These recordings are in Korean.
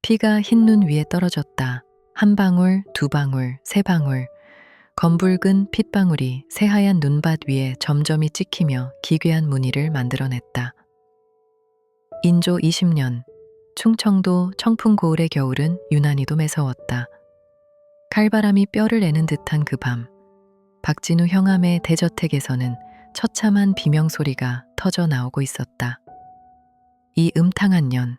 피가 흰 눈 위에 떨어졌다. 한 방울, 두 방울, 세 방울. 검붉은 핏방울이 새하얀 눈밭 위에 점점이 찍히며 기괴한 무늬를 만들어냈다. 인조 20년, 충청도 청풍고을의 겨울은 유난히도 매서웠다. 칼바람이 뼈를 내는 듯한 그 밤, 박진우 형암의 대저택에서는 처참한 비명소리가 터져 나오고 있었다. 이 음탕한 년,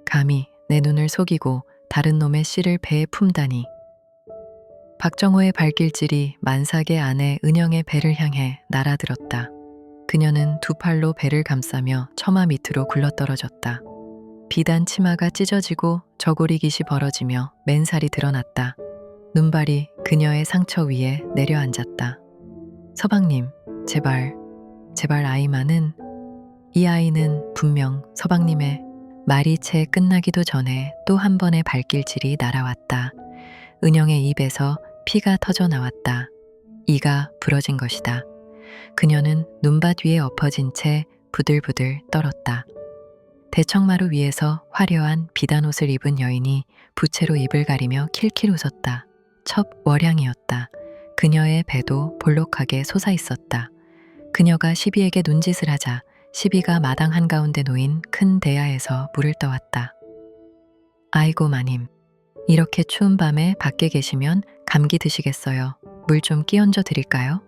감히 내 눈을 속이고 다른 놈의 씨를 배에 품다니. 박정호의 발길질이 만삭의 아내 은영의 배를 향해 날아들었다. 그녀는 두 팔로 배를 감싸며 처마 밑으로 굴러떨어졌다. 비단 치마가 찢어지고 저고리깃이 벌어지며 맨살이 드러났다. 눈발이 그녀의 상처 위에 내려앉았다. 서방님, 제발 아이만은. 이 아이는 분명 서방님의. 말이 채 끝나기도 전에 또 한 번의 발길질이 날아왔다. 은영의 입에서 피가 터져 나왔다. 이가 부러진 것이다. 그녀는 눈밭 위에 엎어진 채 부들부들 떨었다. 대청마루 위에서 화려한 비단옷을 입은 여인이 부채로 입을 가리며 킬킬 웃었다. 첩월향이었다. 그녀의 배도 볼록하게 솟아있었다. 그녀가 시비에게 눈짓을 하자 시비가 마당 한가운데 놓인 큰 대야에서 물을 떠왔다. 아이고 마님, 이렇게 추운 밤에 밖에 계시면 감기 드시겠어요. 물 좀 끼얹어 드릴까요?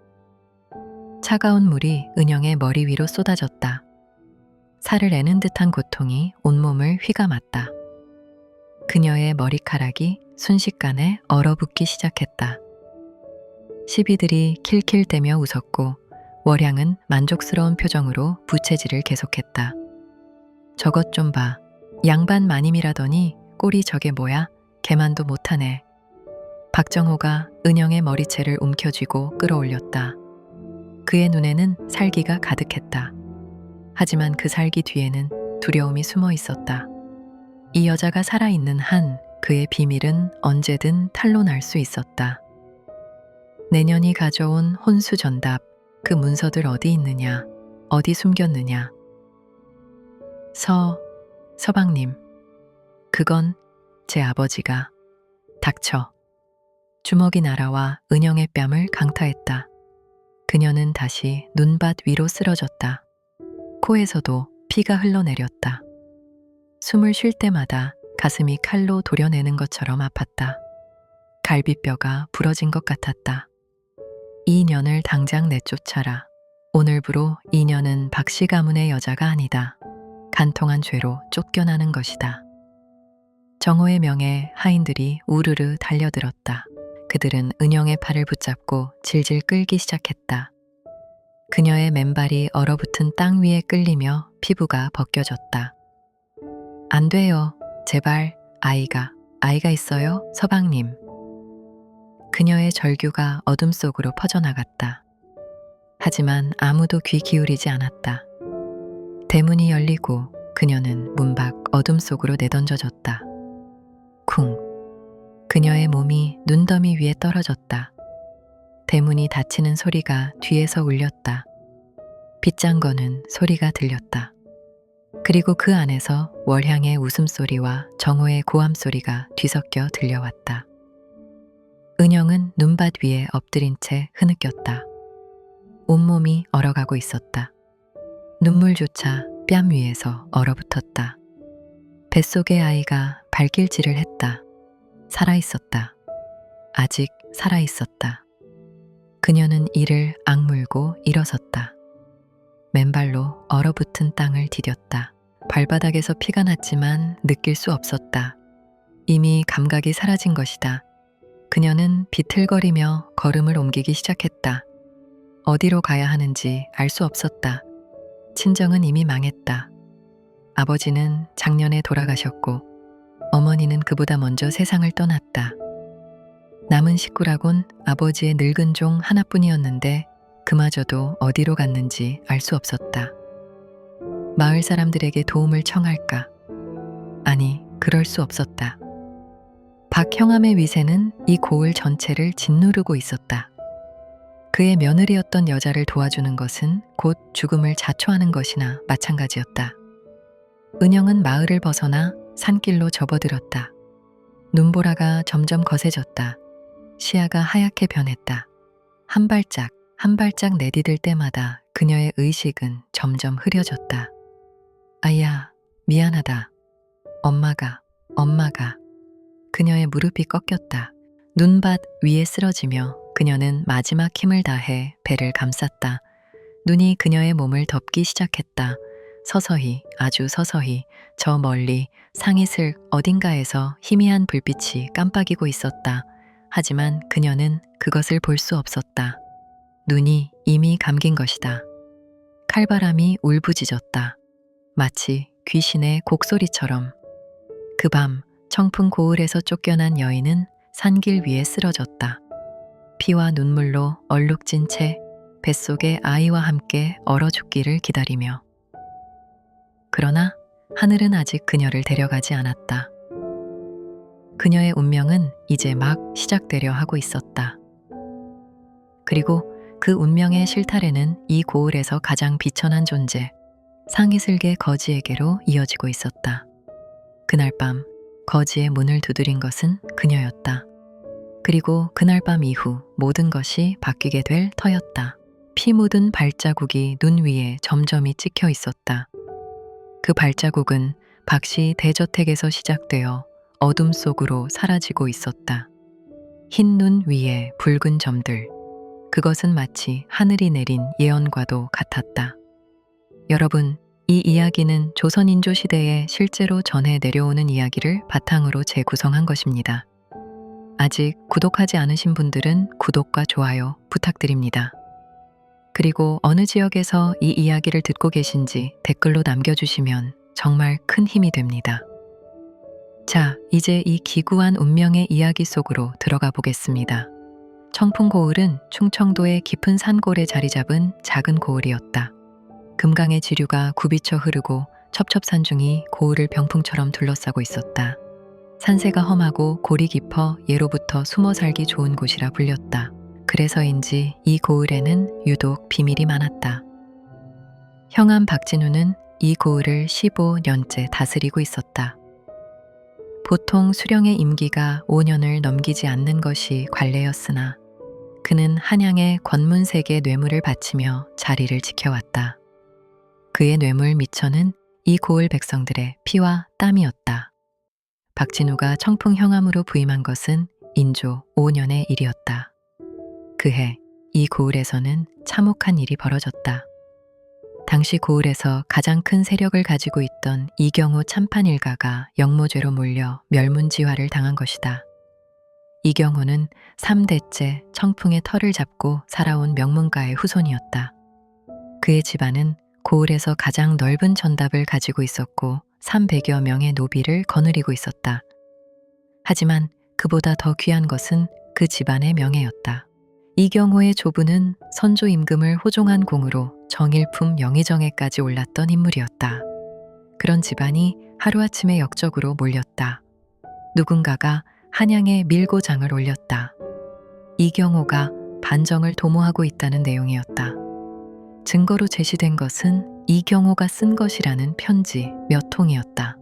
차가운 물이 은영의 머리 위로 쏟아졌다. 살을 내는 듯한 고통이 온몸을 휘감았다. 그녀의 머리카락이 순식간에 얼어붙기 시작했다. 시비들이 킬킬대며 웃었고 월향은 만족스러운 표정으로 부채질을 계속했다. 저것 좀 봐. 양반 마님이라더니 꼴이 저게 뭐야? 개만도 못하네. 박정호가 은영의 머리채를 움켜쥐고 끌어올렸다. 그의 눈에는 살기가 가득했다. 하지만 그 살기 뒤에는 두려움이 숨어 있었다. 이 여자가 살아있는 한 그의 비밀은 언제든 탄로날 수 있었다. 내년이 가져온 혼수 전답, 그 문서들 어디 있느냐, 어디 숨겼느냐. 서방님, 그건 제 아버지가. 닥쳐. 주먹이 날아와 은영의 뺨을 강타했다. 그녀는 다시 눈밭 위로 쓰러졌다. 코에서도 피가 흘러내렸다. 숨을 쉴 때마다 가슴이 칼로 도려내는 것처럼 아팠다. 갈비뼈가 부러진 것 같았다. 이 년을 당장 내쫓아라. 오늘부로 이 년은 박씨 가문의 여자가 아니다. 간통한 죄로 쫓겨나는 것이다. 정호의 명에 하인들이 우르르 달려들었다. 그들은 은영의 팔을 붙잡고 질질 끌기 시작했다. 그녀의 맨발이 얼어붙은 땅 위에 끌리며 피부가 벗겨졌다. 안 돼요. 제발 아이가 있어요, 서방님. 그녀의 절규가 어둠 속으로 퍼져나갔다. 하지만 아무도 귀 기울이지 않았다. 대문이 열리고 그녀는 문 밖 어둠 속으로 내던져졌다. 쿵. 그녀의 몸이 눈더미 위에 떨어졌다. 대문이 닫히는 소리가 뒤에서 울렸다. 빗장 거는 소리가 들렸다. 그리고 그 안에서 월향의 웃음소리와 정호의 고함소리가 뒤섞여 들려왔다. 은영은 눈밭 위에 엎드린 채 흐느꼈다. 온몸이 얼어가고 있었다. 눈물조차 뺨 위에서 얼어붙었다. 뱃속의 아이가 발길질을 했다. 살아있었다. 아직 살아있었다. 그녀는 이를 악물고 일어섰다. 맨발로 얼어붙은 땅을 디뎠다. 발바닥에서 피가 났지만 느낄 수 없었다. 이미 감각이 사라진 것이다. 그녀는 비틀거리며 걸음을 옮기기 시작했다. 어디로 가야 하는지 알 수 없었다. 친정은 이미 망했다. 아버지는 작년에 돌아가셨고 어머니는 그보다 먼저 세상을 떠났다. 남은 식구라곤 아버지의 늙은 종 하나뿐이었는데 그마저도 어디로 갔는지 알 수 없었다. 마을 사람들에게 도움을 청할까? 아니, 그럴 수 없었다. 박형암의 위세는 이 고을 전체를 짓누르고 있었다. 그의 며느리였던 여자를 도와주는 것은 곧 죽음을 자초하는 것이나 마찬가지였다. 은영은 마을을 벗어나 산길로 접어들었다. 눈보라가 점점 거세졌다. 시야가 하얗게 변했다. 한 발짝, 한 발짝 내디딜 때마다 그녀의 의식은 점점 흐려졌다. 아이야, 미안하다. 엄마가. 그녀의 무릎이 꺾였다. 눈밭 위에 쓰러지며 그녀는 마지막 힘을 다해 배를 감쌌다. 눈이 그녀의 몸을 덮기 시작했다. 서서히, 아주 서서히 저 멀리 상이슬 어딘가에서 희미한 불빛이 깜빡이고 있었다. 하지만 그녀는 그것을 볼 수 없었다. 눈이 이미 감긴 것이다. 칼바람이 울부짖었다. 마치 귀신의 곡소리처럼. 그 밤 청풍 고을에서 쫓겨난 여인은 산길 위에 쓰러졌다. 피와 눈물로 얼룩진 채 뱃속의 아이와 함께 얼어 죽기를 기다리며. 그러나 하늘은 아직 그녀를 데려가지 않았다. 그녀의 운명은 이제 막 시작되려 하고 있었다. 그리고 그 운명의 실타래는 이 고을에서 가장 비천한 존재, 상이슬계 거지에게로 이어지고 있었다. 그날 밤 거지의 문을 두드린 것은 그녀였다. 그리고 그날 밤 이후 모든 것이 바뀌게 될 터였다. 피 묻은 발자국이 눈 위에 점점이 찍혀 있었다. 그 발자국은 박씨 대저택에서 시작되어 어둠 속으로 사라지고 있었다. 흰 눈 위에 붉은 점들. 그것은 마치 하늘이 내린 예언과도 같았다. 여러분, 이 이야기는 조선인조 시대에 실제로 전해 내려오는 이야기를 바탕으로 재구성한 것입니다. 아직 구독하지 않으신 분들은 구독과 좋아요 부탁드립니다. 그리고 어느 지역에서 이 이야기를 듣고 계신지 댓글로 남겨주시면 정말 큰 힘이 됩니다. 자, 이제 이 기구한 운명의 이야기 속으로 들어가 보겠습니다. 청풍고을은 충청도의 깊은 산골에 자리 잡은 작은 고을이었다. 금강의 지류가 굽이쳐 흐르고 첩첩산중이 고을을 병풍처럼 둘러싸고 있었다. 산세가 험하고 골이 깊어 예로부터 숨어 살기 좋은 곳이라 불렸다. 그래서인지 이 고을에는 유독 비밀이 많았다. 형암 박진우는 이 고을을 15년째 다스리고 있었다. 보통 수령의 임기가 5년을 넘기지 않는 것이 관례였으나 그는 한양의 권문색의 뇌물을 바치며 자리를 지켜왔다. 그의 뇌물 미천은 이 고을 백성들의 피와 땀이었다. 박진우가 청풍 형암으로 부임한 것은 인조 5년의 일이었다. 그해 이 고을에서는 참혹한 일이 벌어졌다. 당시 고을에서 가장 큰 세력을 가지고 있던 이경호 참판 일가가 영모죄로 몰려 멸문지화를 당한 것이다. 이경호는 3대째 청풍의 터를 잡고 살아온 명문가의 후손이었다. 그의 집안은 고을에서 가장 넓은 전답을 가지고 있었고 300여 명의 노비를 거느리고 있었다. 하지만 그보다 더 귀한 것은 그 집안의 명예였다. 이경호의 조부는 선조 임금을 호종한 공으로 정일품 영의정에까지 올랐던 인물이었다. 그런 집안이 하루아침에 역적으로 몰렸다. 누군가가 한양에 밀고장을 올렸다. 이경호가 반정을 도모하고 있다는 내용이었다. 증거로 제시된 것은 이경호가 쓴 것이라는 편지 몇 통이었다.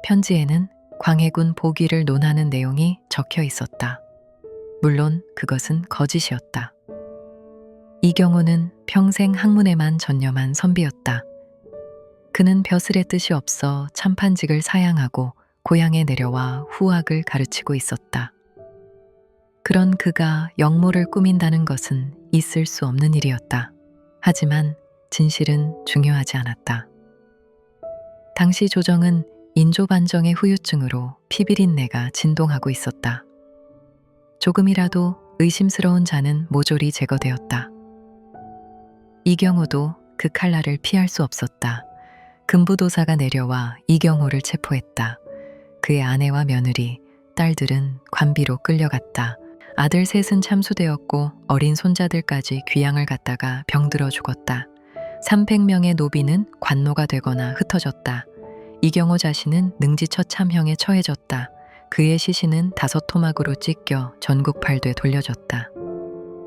편지에는 광해군 복위를 논하는 내용이 적혀 있었다. 물론 그것은 거짓이었다. 이경호는 평생 학문에만 전념한 선비였다. 그는 벼슬의 뜻이 없어 참판직을 사양하고 고향에 내려와 후학을 가르치고 있었다. 그런 그가 영모를 꾸민다는 것은 있을 수 없는 일이었다. 하지만 진실은 중요하지 않았다. 당시 조정은 인조반정의 후유증으로 피비린내가 진동하고 있었다. 조금이라도 의심스러운 자는 모조리 제거되었다. 이경호도 그 칼날을 피할 수 없었다. 금부도사가 내려와 이경호를 체포했다. 그의 아내와 며느리, 딸들은 관비로 끌려갔다. 아들 셋은 참수되었고 어린 손자들까지 귀양을 갔다가 병들어 죽었다. 300명의 노비는 관노가 되거나 흩어졌다. 이경호 자신은 능지처참형에 처해졌다. 그의 시신은 5토막으로 찢겨 전국팔도에 돌려졌다.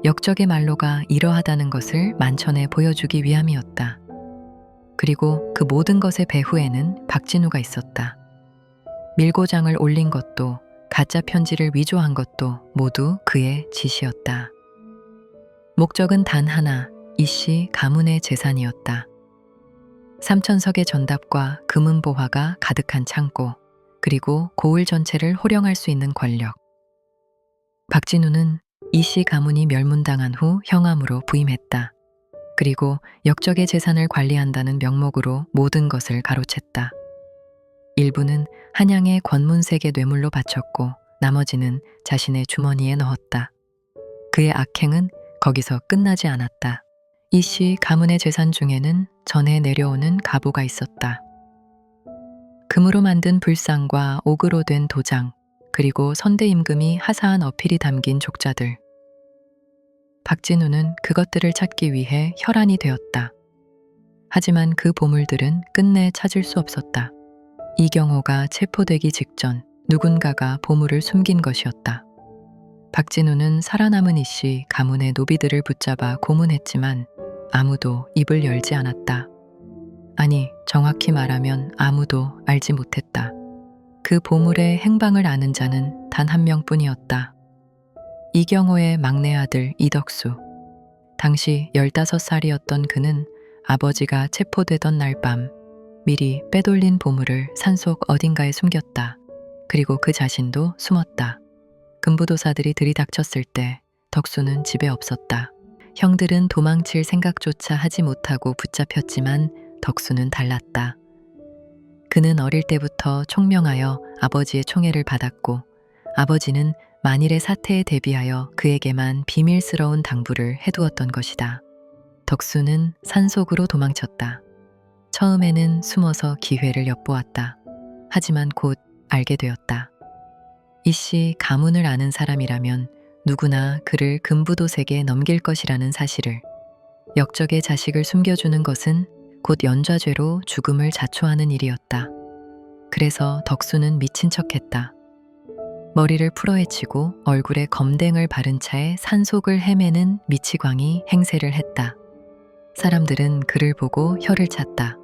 역적의 말로가 이러하다는 것을 만천에 보여주기 위함이었다. 그리고 그 모든 것의 배후에는 박진우가 있었다. 밀고장을 올린 것도 가짜 편지를 위조한 것도 모두 그의 짓이었다. 목적은 단 하나, 이씨 가문의 재산이었다. 3천석의 전답과 금은보화가 가득한 창고, 그리고 고을 전체를 호령할 수 있는 권력. 박진우는 이씨 가문이 멸문당한 후 형함으로 부임했다. 그리고 역적의 재산을 관리한다는 명목으로 모든 것을 가로챘다. 일부는 한양의 권문색의 뇌물로 바쳤고 나머지는 자신의 주머니에 넣었다. 그의 악행은 거기서 끝나지 않았다. 이씨 가문의 재산 중에는 전해 내려오는 가보가 있었다. 금으로 만든 불상과 옥으로 된 도장, 그리고 선대임금이 하사한 어필이 담긴 족자들. 박진우는 그것들을 찾기 위해 혈안이 되었다. 하지만 그 보물들은 끝내 찾을 수 없었다. 이경호가 체포되기 직전 누군가가 보물을 숨긴 것이었다. 박진우는 살아남은 이씨 가문의 노비들을 붙잡아 고문했지만 아무도 입을 열지 않았다. 아니, 정확히 말하면 아무도 알지 못했다. 그 보물의 행방을 아는 자는 단 한 명뿐이었다. 이경호의 막내 아들 이덕수. 당시 15살이었던 그는 아버지가 체포되던 날 밤 미리 빼돌린 보물을 산속 어딘가에 숨겼다. 그리고 그 자신도 숨었다. 금부도사들이 들이닥쳤을 때 덕수는 집에 없었다. 형들은 도망칠 생각조차 하지 못하고 붙잡혔지만 덕수는 달랐다. 그는 어릴 때부터 총명하여 아버지의 총애를 받았고 아버지는 만일의 사태에 대비하여 그에게만 비밀스러운 당부를 해두었던 것이다. 덕수는 산속으로 도망쳤다. 처음에는 숨어서 기회를 엿보았다. 하지만 곧 알게 되었다. 이씨 가문을 아는 사람이라면 누구나 그를 금부도색에 넘길 것이라는 사실을. 역적의 자식을 숨겨주는 것은 곧 연좌죄로 죽음을 자초하는 일이었다. 그래서 덕수는 미친 척했다. 머리를 풀어헤치고 얼굴에 검댕을 바른 차에 산속을 헤매는 미치광이 행세를 했다. 사람들은 그를 보고 혀를 찼다.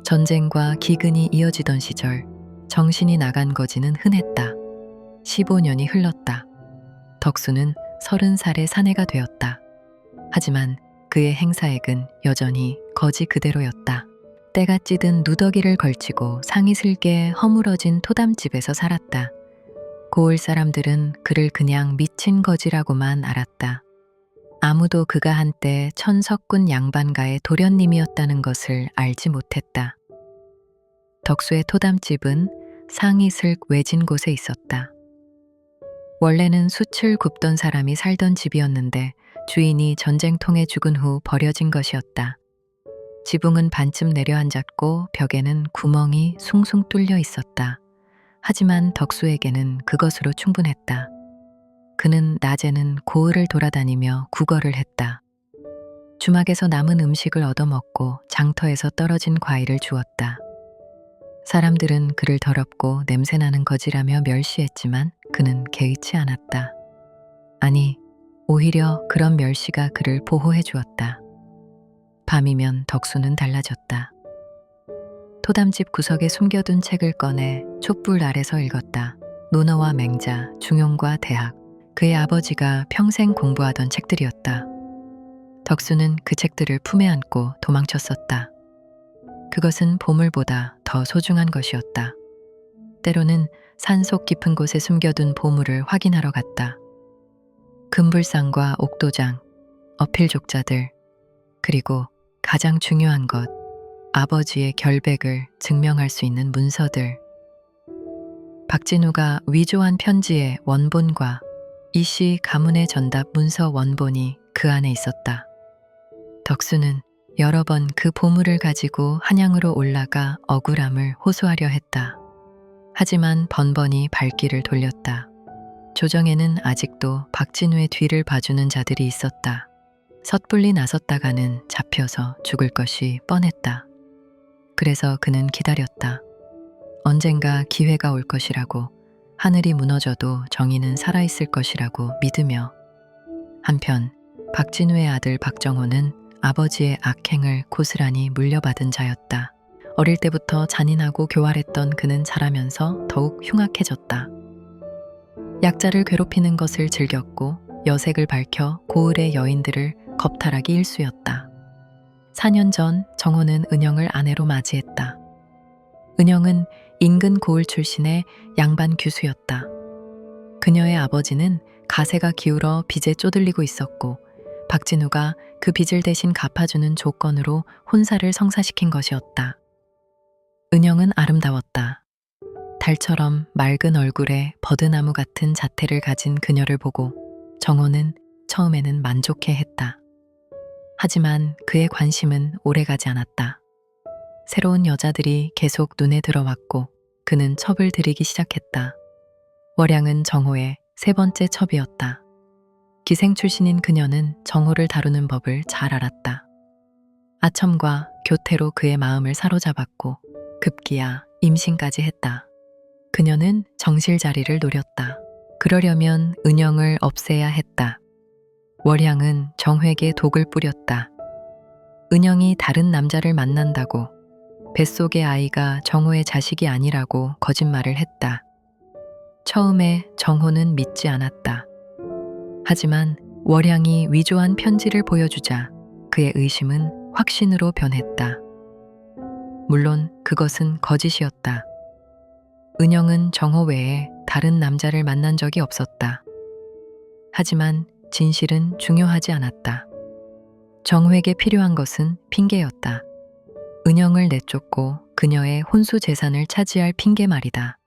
전쟁과 기근이 이어지던 시절 정신이 나간 거지는 흔했다. 15년이 흘렀다. 덕수는 30살의 사내가 되었다. 하지만 그의 행사액은 여전히 거지 그대로였다. 때가 찌든 누더기를 걸치고 상이 슬게 허물어진 토담집에서 살았다. 고을 사람들은 그를 그냥 미친 거지라고만 알았다. 아무도 그가 한때 천석군 양반가의 도련님이었다는 것을 알지 못했다. 덕수의 토담집은 상이 슬 외진 곳에 있었다. 원래는 숯을 굽던 사람이 살던 집이었는데 주인이 전쟁통에 죽은 후 버려진 것이었다. 지붕은 반쯤 내려앉았고 벽에는 구멍이 숭숭 뚫려 있었다. 하지만 덕수에게는 그것으로 충분했다. 그는 낮에는 고을을 돌아다니며 구걸을 했다. 주막에서 남은 음식을 얻어먹고 장터에서 떨어진 과일을 주었다. 사람들은 그를 더럽고 냄새나는 거지라며 멸시했지만 그는 개의치 않았다. 아니, 오히려 그런 멸시가 그를 보호해 주었다. 밤이면 덕수는 달라졌다. 토담집 구석에 숨겨둔 책을 꺼내 촛불 아래서 읽었다. 논어와 맹자, 중용과 대학, 그의 아버지가 평생 공부하던 책들이었다. 덕수는 그 책들을 품에 안고 도망쳤었다. 그것은 보물보다 더 소중한 것이었다. 때로는 산속 깊은 곳에 숨겨둔 보물을 확인하러 갔다. 금불상과 옥도장, 어필족자들, 그리고 가장 중요한 것, 아버지의 결백을 증명할 수 있는 문서들. 박진우가 위조한 편지의 원본과 이씨 가문의 전답 문서 원본이 그 안에 있었다. 덕수는 여러 번 그 보물을 가지고 한양으로 올라가 억울함을 호소하려 했다. 하지만 번번이 발길을 돌렸다. 조정에는 아직도 박진우의 뒤를 봐주는 자들이 있었다. 섣불리 나섰다가는 잡혀서 죽을 것이 뻔했다. 그래서 그는 기다렸다. 언젠가 기회가 올 것이라고, 하늘이 무너져도 정의는 살아있을 것이라고 믿으며. 한편 박진우의 아들 박정호는 아버지의 악행을 고스란히 물려받은 자였다. 어릴 때부터 잔인하고 교활했던 그는 자라면서 더욱 흉악해졌다. 약자를 괴롭히는 것을 즐겼고 여색을 밝혀 고을의 여인들을 겁탈하기 일쑤였다. 4년 전 정호는 은영을 아내로 맞이했다. 은영은 인근 고을 출신의 양반 규수였다. 그녀의 아버지는 가세가 기울어 빚에 쪼들리고 있었고 박진우가 그 빚을 대신 갚아주는 조건으로 혼사를 성사시킨 것이었다. 은영은 아름다웠다. 달처럼 맑은 얼굴에 버드나무 같은 자태를 가진 그녀를 보고 정호는 처음에는 만족해했다. 하지만 그의 관심은 오래가지 않았다. 새로운 여자들이 계속 눈에 들어왔고 그는 첩을 들이기 시작했다. 월양은 정호의 세 번째 첩이었다. 기생 출신인 그녀는 정호를 다루는 법을 잘 알았다. 아첨과 교태로 그의 마음을 사로잡았고 급기야 임신까지 했다. 그녀는 정실자리를 노렸다. 그러려면 은영을 없애야 했다. 월양은 정회에게 독을 뿌렸다. 은영이 다른 남자를 만난다고 뱃속의 아이가 정호의 자식이 아니라고 거짓말을 했다. 처음에 정호는 믿지 않았다. 하지만 월양이 위조한 편지를 보여주자 그의 의심은 확신으로 변했다. 물론 그것은 거짓이었다. 은영은 정호 외에 다른 남자를 만난 적이 없었다. 하지만 진실은 중요하지 않았다. 정호에게 필요한 것은 핑계였다. 은영을 내쫓고 그녀의 혼수 재산을 차지할 핑계 말이다.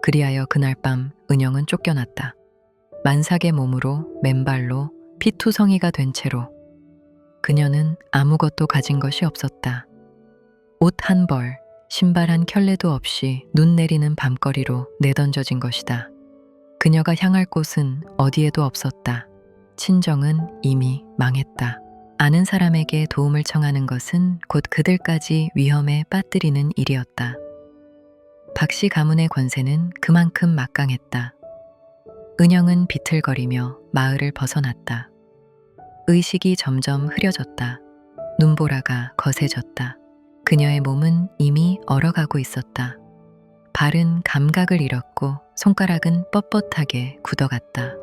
그리하여 그날 밤 은영은 쫓겨났다. 만삭의 몸으로 맨발로 피투성이가 된 채로 그녀는 아무것도 가진 것이 없었다. 옷 한 벌, 신발 한 켤레도 없이 눈 내리는 밤거리로 내던져진 것이다. 그녀가 향할 곳은 어디에도 없었다. 친정은 이미 망했다. 아는 사람에게 도움을 청하는 것은 곧 그들까지 위험에 빠뜨리는 일이었다. 박씨 가문의 권세는 그만큼 막강했다. 은영은 비틀거리며 마을을 벗어났다. 의식이 점점 흐려졌다. 눈보라가 거세졌다. 그녀의 몸은 이미 얼어가고 있었다. 발은 감각을 잃었고 손가락은 뻣뻣하게 굳어갔다.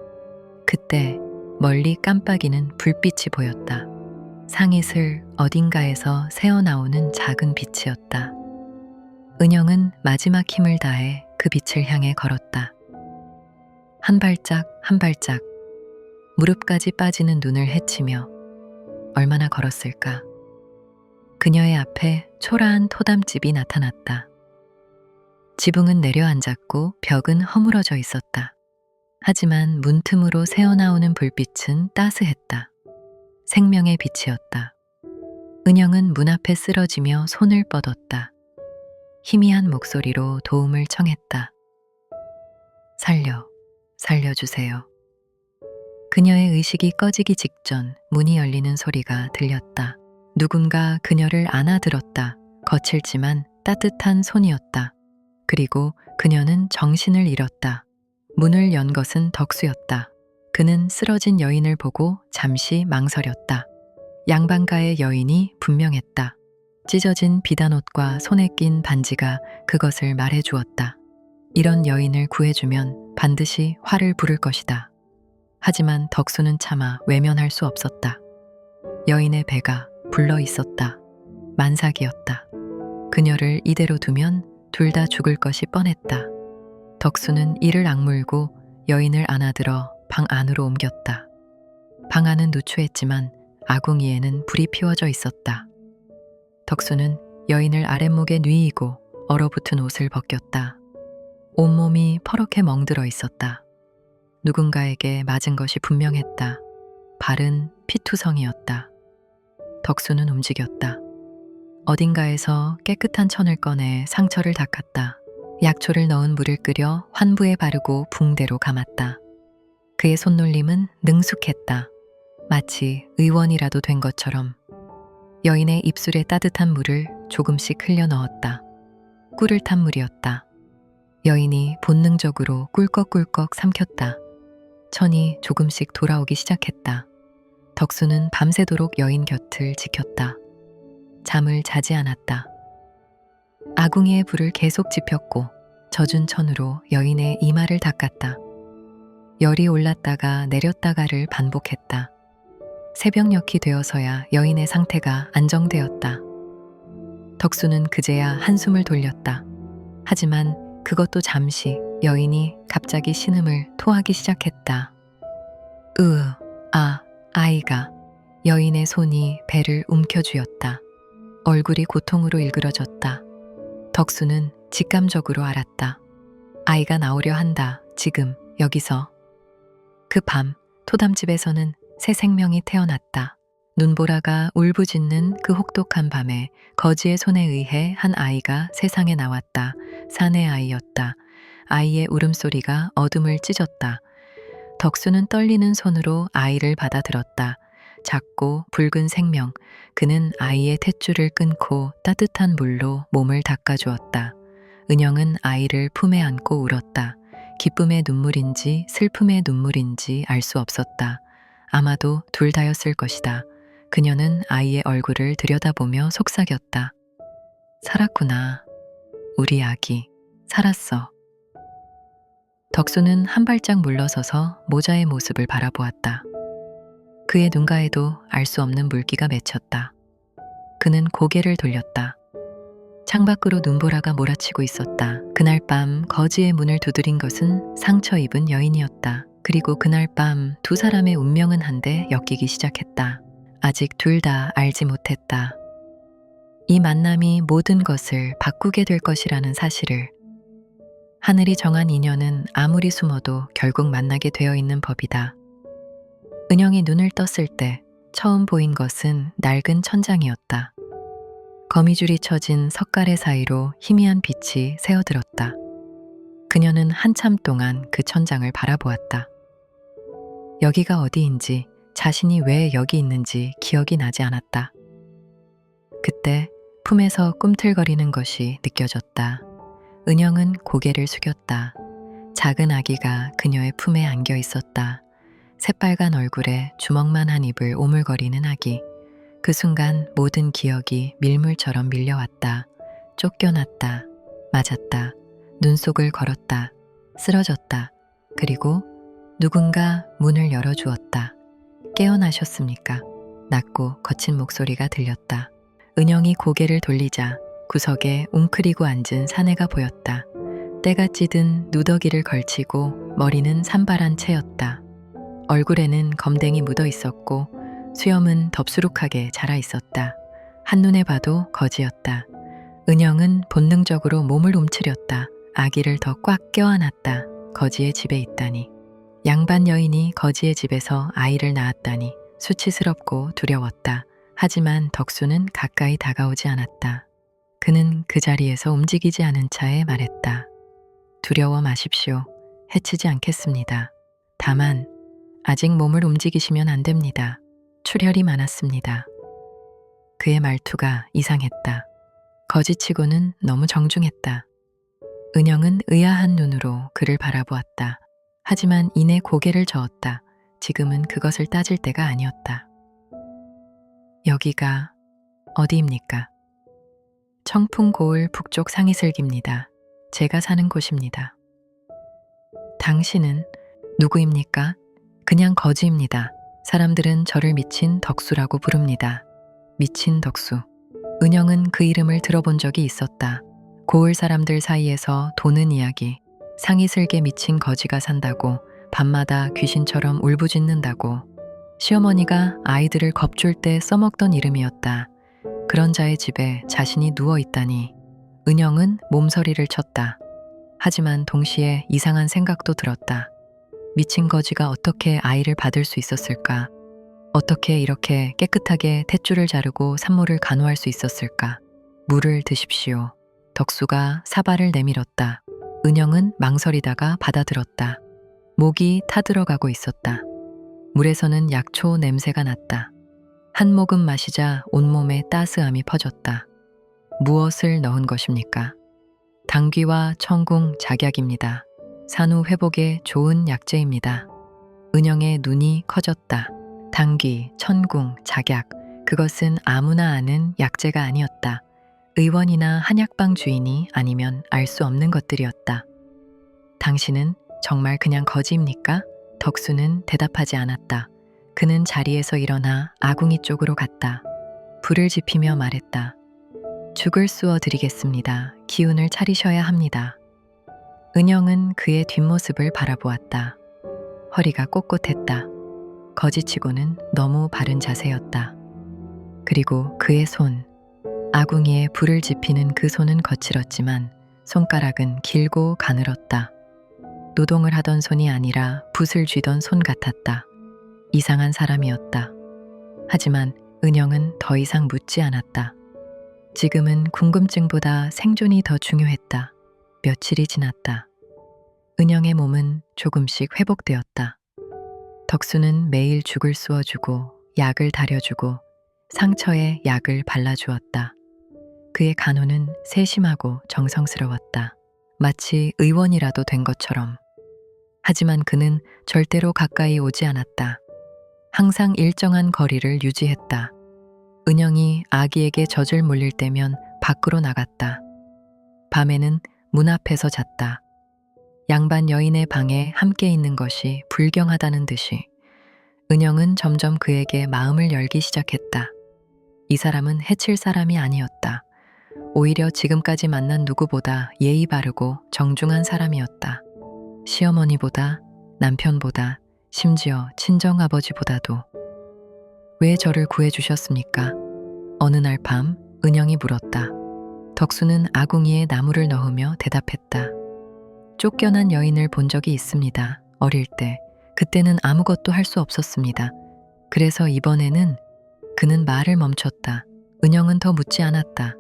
그때 멀리 깜빡이는 불빛이 보였다. 상잇을 어딘가에서 새어나오는 작은 빛이었다. 은영은 마지막 힘을 다해 그 빛을 향해 걸었다. 한 발짝 한 발짝 무릎까지 빠지는 눈을 헤치며 얼마나 걸었을까. 그녀의 앞에 초라한 토담집이 나타났다. 지붕은 내려앉았고 벽은 허물어져 있었다. 하지만 문틈으로 새어나오는 불빛은 따스했다. 생명의 빛이었다. 은영은 문 앞에 쓰러지며 손을 뻗었다. 희미한 목소리로 도움을 청했다. 살려주세요. 그녀의 의식이 꺼지기 직전 문이 열리는 소리가 들렸다. 누군가 그녀를 안아들었다. 거칠지만 따뜻한 손이었다. 그리고 그녀는 정신을 잃었다. 문을 연 것은 덕수였다. 그는 쓰러진 여인을 보고 잠시 망설였다. 양반가의 여인이 분명했다. 찢어진 비단옷과 손에 낀 반지가 그것을 말해주었다. 이런 여인을 구해주면 반드시 화를 부를 것이다. 하지만 덕수는 차마 외면할 수 없었다. 여인의 배가 불러 있었다. 만삭이었다. 그녀를 이대로 두면 둘 다 죽을 것이 뻔했다. 덕수는 이를 악물고 여인을 안아들어 방 안으로 옮겼다. 방 안은 누추했지만 아궁이에는 불이 피워져 있었다. 덕수는 여인을 아랫목에 누이고 얼어붙은 옷을 벗겼다. 온몸이 퍼렇게 멍들어 있었다. 누군가에게 맞은 것이 분명했다. 발은 피투성이었다. 덕수는 움직였다. 어딘가에서 깨끗한 천을 꺼내 상처를 닦았다. 약초를 넣은 물을 끓여 환부에 바르고 붕대로 감았다. 그의 손놀림은 능숙했다. 마치 의원이라도 된 것처럼. 여인의 입술에 따뜻한 물을 조금씩 흘려 넣었다. 꿀을 탄 물이었다. 여인이 본능적으로 꿀꺽꿀꺽 삼켰다. 천이 조금씩 돌아오기 시작했다. 덕수는 밤새도록 여인 곁을 지켰다. 잠을 자지 않았다. 아궁이의 불을 계속 지폈고 젖은 천으로 여인의 이마를 닦았다. 열이 올랐다가 내렸다가를 반복했다. 새벽녘이 되어서야 여인의 상태가 안정되었다. 덕수는 그제야 한숨을 돌렸다. 하지만 그것도 잠시. 여인이 갑자기 신음을 토하기 시작했다. 아이가. 여인의 손이 배를 움켜쥐었다. 얼굴이 고통으로 일그러졌다. 덕수는 직감적으로 알았다. 아이가 나오려 한다. 지금 여기서. 그 밤 토담집에서는 새 생명이 태어났다. 눈보라가 울부짖는 그 혹독한 밤에 거지의 손에 의해 한 아이가 세상에 나왔다. 사내 아이였다. 아이의 울음소리가 어둠을 찢었다. 덕수는 떨리는 손으로 아이를 받아들었다. 작고 붉은 생명. 그는 아이의 탯줄을 끊고 따뜻한 물로 몸을 닦아주었다. 은영은 아이를 품에 안고 울었다. 기쁨의 눈물인지 슬픔의 눈물인지 알 수 없었다. 아마도 둘 다였을 것이다. 그녀는 아이의 얼굴을 들여다보며 속삭였다. 살았구나. 우리 아기. 살았어. 덕수는 한 발짝 물러서서 모자의 모습을 바라보았다. 그의 눈가에도 알 수 없는 물기가 맺혔다. 그는 고개를 돌렸다. 창밖으로 눈보라가 몰아치고 있었다. 그날 밤 거지의 문을 두드린 것은 상처 입은 여인이었다. 그리고 그날 밤 두 사람의 운명은 한데 엮이기 시작했다. 아직 둘 다 알지 못했다. 이 만남이 모든 것을 바꾸게 될 것이라는 사실을. 하늘이 정한 인연은 아무리 숨어도 결국 만나게 되어 있는 법이다. 은영이 눈을 떴을 때 처음 보인 것은 낡은 천장이었다. 거미줄이 쳐진 석가래 사이로 희미한 빛이 새어들었다. 그녀는 한참 동안 그 천장을 바라보았다. 여기가 어디인지, 자신이 왜 여기 있는지 기억이 나지 않았다. 그때 품에서 꿈틀거리는 것이 느껴졌다. 은영은 고개를 숙였다. 작은 아기가 그녀의 품에 안겨 있었다. 새빨간 얼굴에 주먹만 한 입을 오물거리는 아기. 그 순간 모든 기억이 밀물처럼 밀려왔다. 쫓겨났다. 맞았다. 눈속을 걸었다. 쓰러졌다. 그리고 누군가 문을 열어주었다. 깨어나셨습니까? 낮고 거친 목소리가 들렸다. 은영이 고개를 돌리자 구석에 웅크리고 앉은 사내가 보였다. 때가 찌든 누더기를 걸치고 머리는 산발한 채였다. 얼굴에는 검댕이 묻어 있었고 수염은 덥수룩하게 자라 있었다. 한눈에 봐도 거지였다. 은영은 본능적으로 몸을 움츠렸다. 아기를 더 꽉 껴안았다. 거지의 집에 있다니. 양반 여인이 거지의 집에서 아이를 낳았다니 수치스럽고 두려웠다. 하지만 덕수는 가까이 다가오지 않았다. 그는 그 자리에서 움직이지 않은 차에 말했다. 두려워 마십시오. 해치지 않겠습니다. 다만 아직 몸을 움직이시면 안 됩니다. 출혈이 많았습니다. 그의 말투가 이상했다. 거지치고는 너무 정중했다. 은영은 의아한 눈으로 그를 바라보았다. 하지만 이내 고개를 저었다. 지금은 그것을 따질 때가 아니었다. 여기가 어디입니까? 청풍고을 북쪽 상이슬기입니다. 제가 사는 곳입니다. 당신은 누구입니까? 그냥 거지입니다. 사람들은 저를 미친 덕수라고 부릅니다. 미친 덕수. 은영은 그 이름을 들어본 적이 있었다. 고을 사람들 사이에서 도는 이야기. 상이슬게 미친 거지가 산다고, 밤마다 귀신처럼 울부짖는다고. 시어머니가 아이들을 겁줄 때 써먹던 이름이었다. 그런 자의 집에 자신이 누워있다니. 은영은 몸서리를 쳤다. 하지만 동시에 이상한 생각도 들었다. 미친 거지가 어떻게 아이를 받을 수 있었을까? 어떻게 이렇게 깨끗하게 탯줄을 자르고 산모를 간호할 수 있었을까? 물을 드십시오. 덕수가 사발을 내밀었다. 은영은 망설이다가 받아들었다. 목이 타들어가고 있었다. 물에서는 약초 냄새가 났다. 한 모금 마시자 온몸에 따스함이 퍼졌다. 무엇을 넣은 것입니까? 당귀와 청궁, 작약입니다. 산후 회복에 좋은 약재입니다. 은영의 눈이 커졌다. 당귀, 천궁, 작약, 그것은 아무나 아는 약재가 아니었다. 의원이나 한약방 주인이 아니면 알 수 없는 것들이었다. 당신은 정말 그냥 거지입니까? 덕수는 대답하지 않았다. 그는 자리에서 일어나 아궁이 쪽으로 갔다. 불을 지피며 말했다. 죽을 쑤어 드리겠습니다. 기운을 차리셔야 합니다. 은영은 그의 뒷모습을 바라보았다. 허리가 꼿꼿했다. 거지치고는 너무 바른 자세였다. 그리고 그의 손, 아궁이에 불을 지피는 그 손은 거칠었지만 손가락은 길고 가늘었다. 노동을 하던 손이 아니라 붓을 쥐던 손 같았다. 이상한 사람이었다. 하지만 은영은 더 이상 묻지 않았다. 지금은 궁금증보다 생존이 더 중요했다. 며칠이 지났다. 은영의 몸은 조금씩 회복되었다. 덕수는 매일 죽을 쑤어주고 약을 다려주고 상처에 약을 발라주었다. 그의 간호는 세심하고 정성스러웠다. 마치 의원이라도 된 것처럼. 하지만 그는 절대로 가까이 오지 않았다. 항상 일정한 거리를 유지했다. 은영이 아기에게 젖을 물릴 때면 밖으로 나갔다. 밤에는 문 앞에서 잤다. 양반 여인의 방에 함께 있는 것이 불경하다는 듯이 은영은 점점 그에게 마음을 열기 시작했다. 이 사람은 해칠 사람이 아니었다. 오히려 지금까지 만난 누구보다 예의 바르고 정중한 사람이었다. 시어머니보다, 남편보다, 심지어 친정아버지보다도. 왜 저를 구해주셨습니까? 어느 날 밤 은영이 물었다. 덕수는 아궁이에 나무를 넣으며 대답했다. 쫓겨난 여인을 본 적이 있습니다. 어릴 때. 그때는 아무것도 할 수 없었습니다. 그래서 이번에는. 그는 말을 멈췄다. 은영은 더 묻지 않았다.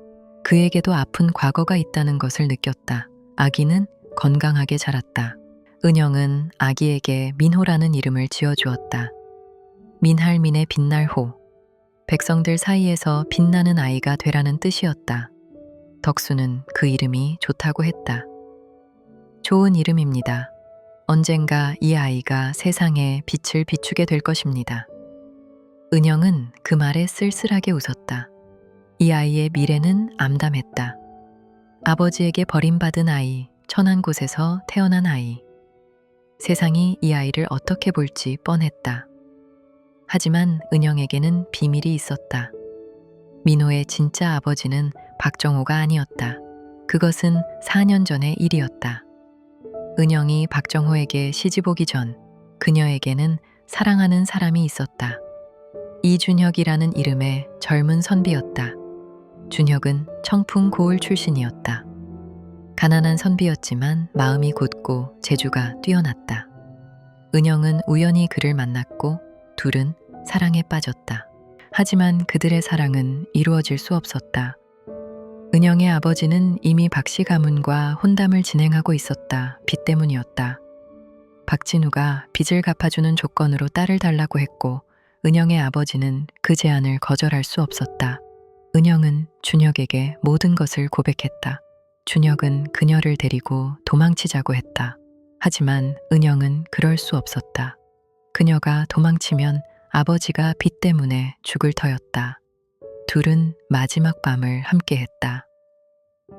그에게도 아픈 과거가 있다는 것을 느꼈다. 아기는 건강하게 자랐다. 은영은 아기에게 민호라는 이름을 지어주었다. 민할민의 빛날 호. 백성들 사이에서 빛나는 아이가 되라는 뜻이었다. 덕수는 그 이름이 좋다고 했다. 좋은 이름입니다. 언젠가 이 아이가 세상에 빛을 비추게 될 것입니다. 은영은 그 말에 쓸쓸하게 웃었다. 이 아이의 미래는 암담했다. 아버지에게 버림받은 아이, 천한 곳에서 태어난 아이. 세상이 이 아이를 어떻게 볼지 뻔했다. 하지만 은영에게는 비밀이 있었다. 민호의 진짜 아버지는 박정호가 아니었다. 그것은 4년 전의 일이었다. 은영이 박정호에게 시집 오기 전 그녀에게는 사랑하는 사람이 있었다. 이준혁이라는 이름의 젊은 선비였다. 준혁은 청풍 고을 출신이었다. 가난한 선비였지만 마음이 곧고 재주가 뛰어났다. 은영은 우연히 그를 만났고 둘은 사랑에 빠졌다. 하지만 그들의 사랑은 이루어질 수 없었다. 은영의 아버지는 이미 박씨 가문과 혼담을 진행하고 있었다. 빚 때문이었다. 박진우가 빚을 갚아주는 조건으로 딸을 달라고 했고 은영의 아버지는 그 제안을 거절할 수 없었다. 은영은 준혁에게 모든 것을 고백했다. 준혁은 그녀를 데리고 도망치자고 했다. 하지만 은영은 그럴 수 없었다. 그녀가 도망치면 아버지가 빚 때문에 죽을 터였다. 둘은 마지막 밤을 함께했다.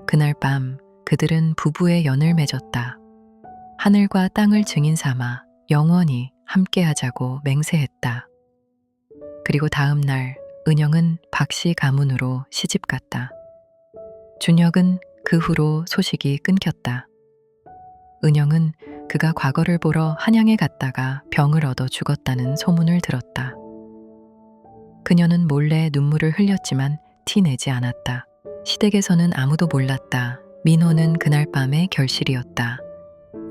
그날 밤 그들은 부부의 연을 맺었다. 하늘과 땅을 증인 삼아 영원히 함께하자고 맹세했다. 그리고 다음 날 은영은 박씨 가문으로 시집갔다. 준혁은 그 후로 소식이 끊겼다. 은영은 그가 과거를 보러 한양에 갔다가 병을 얻어 죽었다는 소문을 들었다. 그녀는 몰래 눈물을 흘렸지만 티내지 않았다. 시댁에서는 아무도 몰랐다. 민호는 그날 밤의 결실이었다.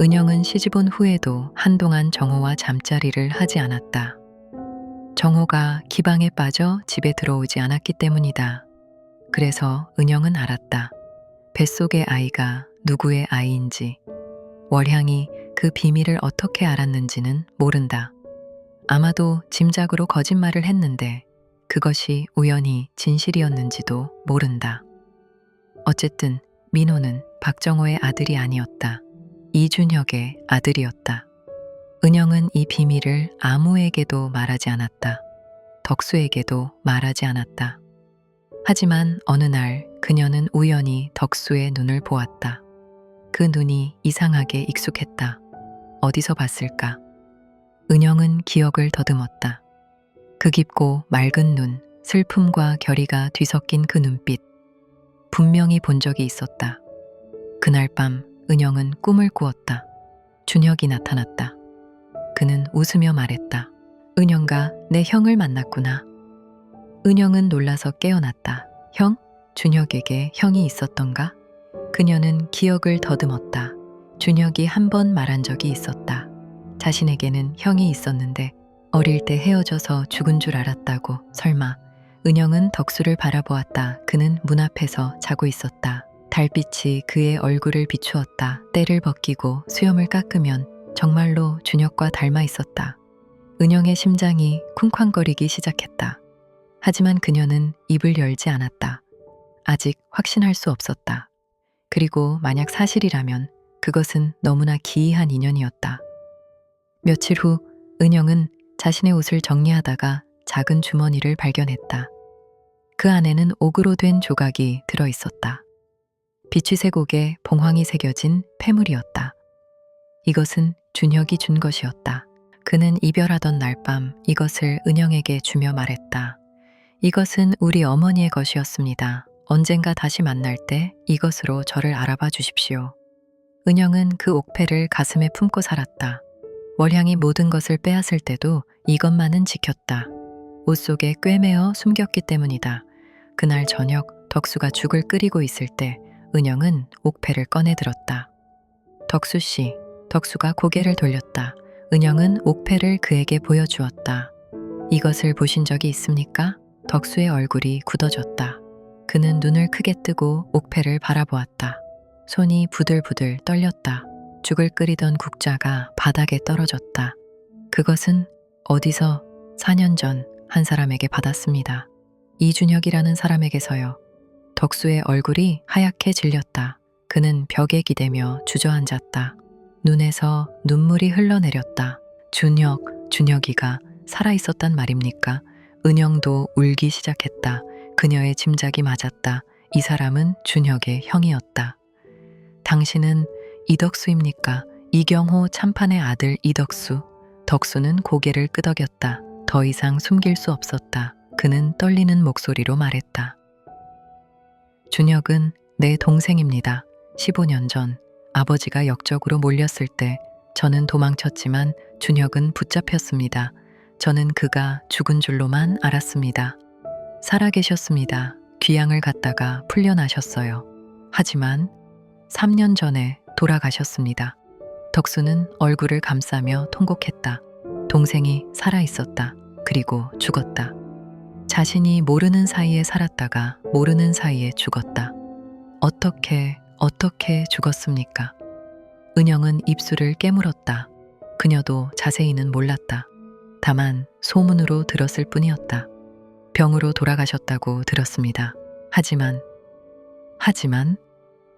은영은 시집 온 후에도 한동안 정호와 잠자리를 하지 않았다. 정호가 기방에 빠져 집에 들어오지 않았기 때문이다. 그래서 은영은 알았다. 뱃속의 아이가 누구의 아이인지. 월향이 그 비밀을 어떻게 알았는지는 모른다. 아마도 짐작으로 거짓말을 했는데 그것이 우연히 진실이었는지도 모른다. 어쨌든 민호는 박정호의 아들이 아니었다. 이준혁의 아들이었다. 은영은 이 비밀을 아무에게도 말하지 않았다. 덕수에게도 말하지 않았다. 하지만 어느 날 그녀는 우연히 덕수의 눈을 보았다. 그 눈이 이상하게 익숙했다. 어디서 봤을까? 은영은 기억을 더듬었다. 그 깊고 맑은 눈, 슬픔과 결의가 뒤섞인 그 눈빛. 분명히 본 적이 있었다. 그날 밤 은영은 꿈을 꾸었다. 준혁이 나타났다. 그는 웃으며 말했다. 은영과 내 형을 만났구나. 은영은 놀라서 깨어났다. 형? 준혁에게 형이 있었던가? 그녀는 기억을 더듬었다. 준혁이 한 번 말한 적이 있었다. 자신에게는 형이 있었는데 어릴 때 헤어져서 죽은 줄 알았다고. 설마. 은영은 덕수를 바라보았다. 그는 문 앞에서 자고 있었다. 달빛이 그의 얼굴을 비추었다. 때를 벗기고 수염을 깎으면 정말로 준혁과 닮아 있었다. 은영의 심장이 쿵쾅거리기 시작했다. 하지만 그녀는 입을 열지 않았다. 아직 확신할 수 없었다. 그리고 만약 사실이라면 그것은 너무나 기이한 인연이었다. 며칠 후 은영은 자신의 옷을 정리하다가 작은 주머니를 발견했다. 그 안에는 옥으로 된 조각이 들어 있었다. 비취쇠곡에 봉황이 새겨진 패물이었다. 이것은 준혁이 준 것이었다. 그는 이별하던 날 밤 이것을 은영에게 주며 말했다. 이것은 우리 어머니의 것이었습니다. 언젠가 다시 만날 때 이것으로 저를 알아봐 주십시오. 은영은 그 옥패를 가슴에 품고 살았다. 월향이 모든 것을 빼앗을 때도 이것만은 지켰다. 옷 속에 꿰매어 숨겼기 때문이다. 그날 저녁 덕수가 죽을 끓이고 있을 때 은영은 옥패를 꺼내들었다. 덕수 씨, 덕수가 고개를 돌렸다. 은영은 옥패를 그에게 보여주었다. 이것을 보신 적이 있습니까? 덕수의 얼굴이 굳어졌다. 그는 눈을 크게 뜨고 옥패를 바라보았다. 손이 부들부들 떨렸다. 죽을 끓이던 국자가 바닥에 떨어졌다. 그것은 어디서 4년 전 한 사람에게 받았습니다. 이준혁이라는 사람에게서요. 덕수의 얼굴이 하얗게 질렸다. 그는 벽에 기대며 주저앉았다. 눈에서 눈물이 흘러내렸다. 준혁이가 살아있었단 말입니까? 은영도 울기 시작했다. 그녀의 짐작이 맞았다. 이 사람은 준혁의 형이었다. 당신은 이덕수입니까? 이경호 참판의 아들 이덕수. 덕수는 고개를 끄덕였다. 더 이상 숨길 수 없었다. 그는 떨리는 목소리로 말했다. 준혁은 내 동생입니다. 15년 전 아버지가 역적으로 몰렸을 때 저는 도망쳤지만 준혁은 붙잡혔습니다. 저는 그가 죽은 줄로만 알았습니다. 살아계셨습니다. 귀향을 갔다가 풀려나셨어요. 하지만 3년 전에 돌아가셨습니다. 덕수는 얼굴을 감싸며 통곡했다. 동생이 살아있었다. 그리고 죽었다. 자신이 모르는 사이에 살았다가 모르는 사이에 죽었다. 어떻게 죽었습니까? 은영은 입술을 깨물었다. 그녀도 자세히는 몰랐다. 다만 소문으로 들었을 뿐이었다. 병으로 돌아가셨다고 들었습니다. 하지만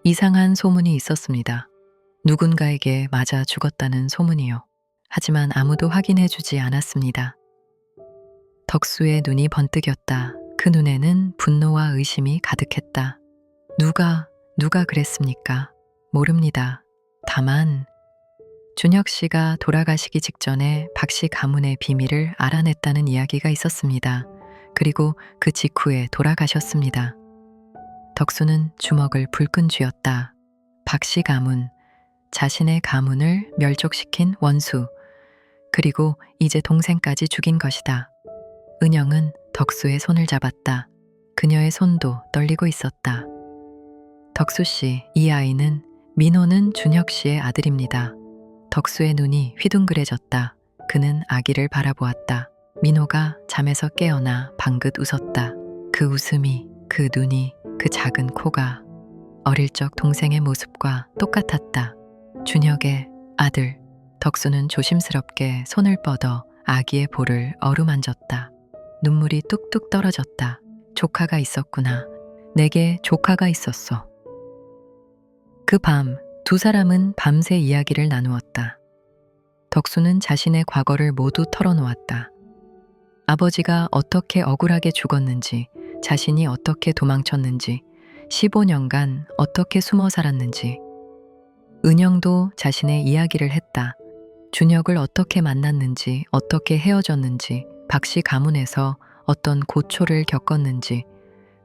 이상한 소문이 있었습니다. 누군가에게 맞아 죽었다는 소문이요. 하지만 아무도 확인해주지 않았습니다. 덕수의 눈이 번뜩였다. 그 눈에는 분노와 의심이 가득했다. 누가 그랬습니까? 모릅니다. 다만 준혁 씨가 돌아가시기 직전에 박 씨 가문의 비밀을 알아냈다는 이야기가 있었습니다. 그리고 그 직후에 돌아가셨습니다. 덕수는 주먹을 불끈 쥐었다. 박 씨 가문, 자신의 가문을 멸족시킨 원수, 그리고 이제 동생까지 죽인 것이다. 은영은 덕수의 손을 잡았다. 그녀의 손도 떨리고 있었다. 덕수 씨, 이 아이는 민호는 준혁 씨의 아들입니다. 덕수의 눈이 휘둥그레졌다. 그는 아기를 바라보았다. 민호가 잠에서 깨어나 방긋 웃었다. 그 웃음이, 그 눈이, 그 작은 코가 어릴 적 동생의 모습과 똑같았다. 준혁의 아들. 덕수는 조심스럽게 손을 뻗어 아기의 볼을 어루만졌다. 눈물이 뚝뚝 떨어졌다. 조카가 있었구나. 내게 조카가 있었어. 그 밤 두 사람은 밤새 이야기를 나누었다. 덕수는 자신의 과거를 모두 털어놓았다. 아버지가 어떻게 억울하게 죽었는지, 자신이 어떻게 도망쳤는지, 15년간 어떻게 숨어 살았는지. 은영도 자신의 이야기를 했다. 준혁을 어떻게 만났는지, 어떻게 헤어졌는지, 박씨 가문에서 어떤 고초를 겪었는지,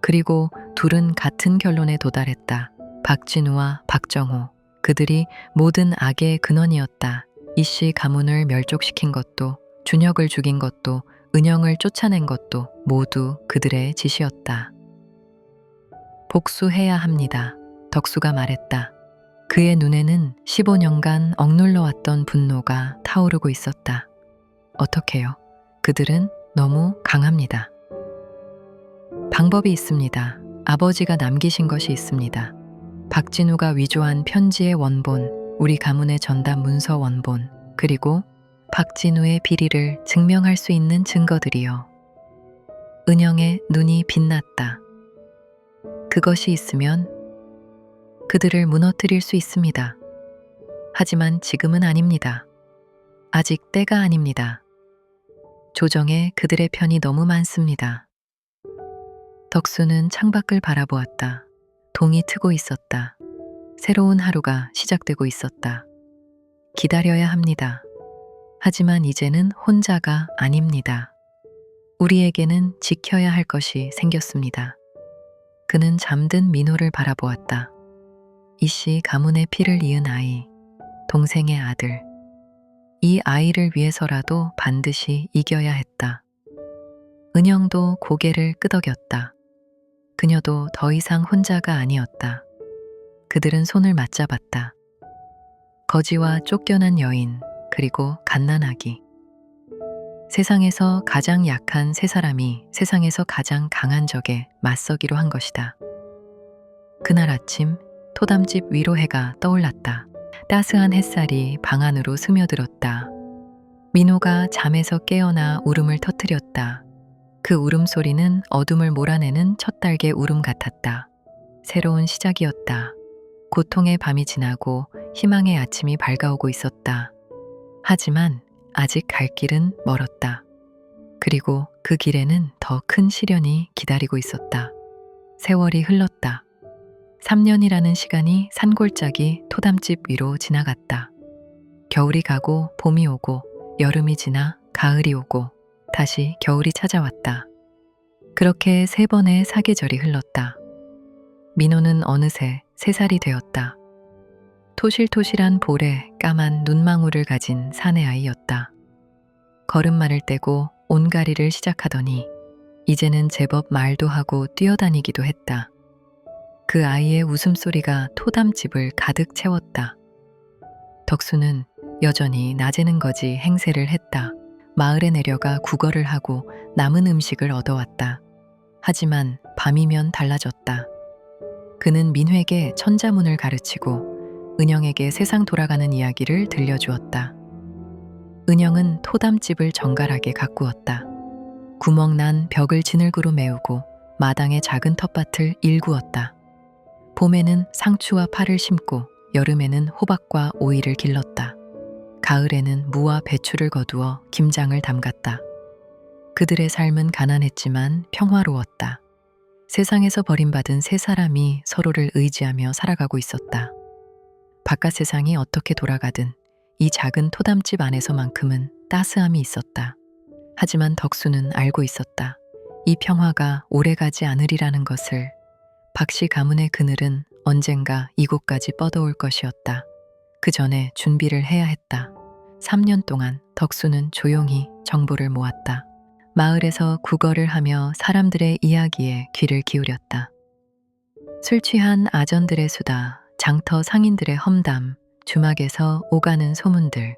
그리고 둘은 같은 결론에 도달했다. 박진우와 박정호, 그들이 모든 악의 근원이었다. 이씨 가문을 멸족시킨 것도, 준혁을 죽인 것도, 은영을 쫓아낸 것도 모두 그들의 짓이었다. 복수해야 합니다. 덕수가 말했다. 그의 눈에는 15년간 억눌러왔던 분노가 타오르고 있었다. 어떻게요? 그들은 너무 강합니다. 방법이 있습니다. 아버지가 남기신 것이 있습니다. 박진우가 위조한 편지의 원본, 우리 가문의 전담 문서 원본, 그리고 박진우의 비리를 증명할 수 있는 증거들이요. 은영의 눈이 빛났다. 그것이 있으면 그들을 무너뜨릴 수 있습니다. 하지만 지금은 아닙니다. 아직 때가 아닙니다. 조정에 그들의 편이 너무 많습니다. 덕수는 창밖을 바라보았다. 동이 트고 있었다. 새로운 하루가 시작되고 있었다. 기다려야 합니다. 하지만 이제는 혼자가 아닙니다. 우리에게는 지켜야 할 것이 생겼습니다. 그는 잠든 민호를 바라보았다. 이씨 가문의 피를 이은 아이, 동생의 아들. 이 아이를 위해서라도 반드시 이겨야 했다. 은영도 고개를 끄덕였다. 그녀도 더 이상 혼자가 아니었다. 그들은 손을 맞잡았다. 거지와 쫓겨난 여인, 그리고 갓난아기. 세상에서 가장 약한 세 사람이 세상에서 가장 강한 적에 맞서기로 한 것이다. 그날 아침 토담집 위로 해가 떠올랐다. 따스한 햇살이 방 안으로 스며들었다. 민호가 잠에서 깨어나 울음을 터뜨렸다. 그 울음소리는 어둠을 몰아내는 첫 달개 울음 같았다. 새로운 시작이었다. 고통의 밤이 지나고 희망의 아침이 밝아오고 있었다. 하지만 아직 갈 길은 멀었다. 그리고 그 길에는 더 큰 시련이 기다리고 있었다. 세월이 흘렀다. 3년이라는 시간이 산골짜기 토담집 위로 지나갔다. 겨울이 가고 봄이 오고 여름이 지나 가을이 오고 다시 겨울이 찾아왔다. 그렇게 3번의 사계절이 흘렀다. 민호는 어느새 3살이 되었다. 토실토실한 볼에 까만 눈망울을 가진 사내아이였다. 걸음마를 떼고 온가리를 시작하더니 이제는 제법 말도 하고 뛰어다니기도 했다. 그 아이의 웃음소리가 토담집을 가득 채웠다. 덕수는 여전히 낮에는 거지 행세를 했다. 마을에 내려가 구걸을 하고 남은 음식을 얻어왔다. 하지만 밤이면 달라졌다. 그는 민회에게 천자문을 가르치고 은영에게 세상 돌아가는 이야기를 들려주었다. 은영은 토담집을 정갈하게 가꾸었다. 구멍난 벽을 지늘구로 메우고 마당의 작은 텃밭을 일구었다. 봄에는 상추와 파를 심고 여름에는 호박과 오이를 길렀다. 가을에는 무와 배추를 거두어 김장을 담갔다. 그들의 삶은 가난했지만 평화로웠다. 세상에서 버림받은 3사람이 서로를 의지하며 살아가고 있었다. 바깥 세상이 어떻게 돌아가든 이 작은 토담집 안에서만큼은 따스함이 있었다. 하지만 덕수는 알고 있었다. 이 평화가 오래가지 않으리라는 것을. 박씨 가문의 그늘은 언젠가 이곳까지 뻗어올 것이었다. 그 전에 준비를 해야 했다. 3년 동안 덕수는 조용히 정보를 모았다. 마을에서 구걸을 하며 사람들의 이야기에 귀를 기울였다. 술 취한 아전들의 수다, 장터 상인들의 험담, 주막에서 오가는 소문들.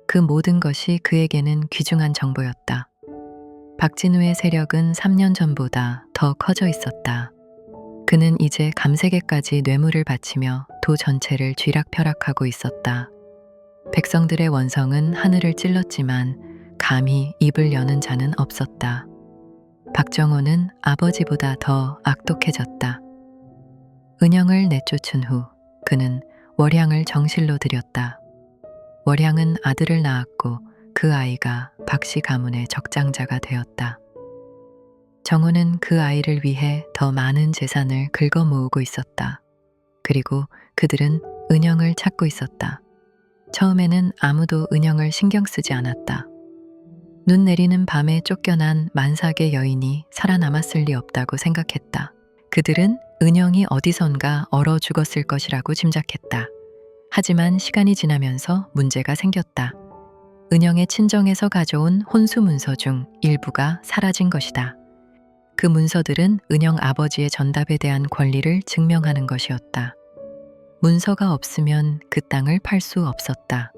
그 모든 것이 그에게는 귀중한 정보였다. 박진우의 세력은 3년 전보다 더 커져 있었다. 그는 이제 감세계까지 뇌물을 바치며 도 전체를 쥐락펴락하고 있었다. 백성들의 원성은 하늘을 찔렀지만 감히 입을 여는 자는 없었다. 박정호는 아버지보다 더 악독해졌다. 은영을 내쫓은 후 그는 월향을 정실로 들였다. 월향은 아들을 낳았고 그 아이가 박씨 가문의 적장자가 되었다. 정호는 그 아이를 위해 더 많은 재산을 긁어 모으고 있었다. 그리고 그들은 은영을 찾고 있었다. 처음에는 아무도 은영을 신경 쓰지 않았다. 눈 내리는 밤에 쫓겨난 만삭의 여인이 살아남았을 리 없다고 생각했다. 그들은 은영이 어디선가 얼어 죽었을 것이라고 짐작했다. 하지만 시간이 지나면서 문제가 생겼다. 은영의 친정에서 가져온 혼수 문서 중 일부가 사라진 것이다. 그 문서들은 은영 아버지의 전답에 대한 권리를 증명하는 것이었다. 문서가 없으면 그 땅을 팔 수 없었다.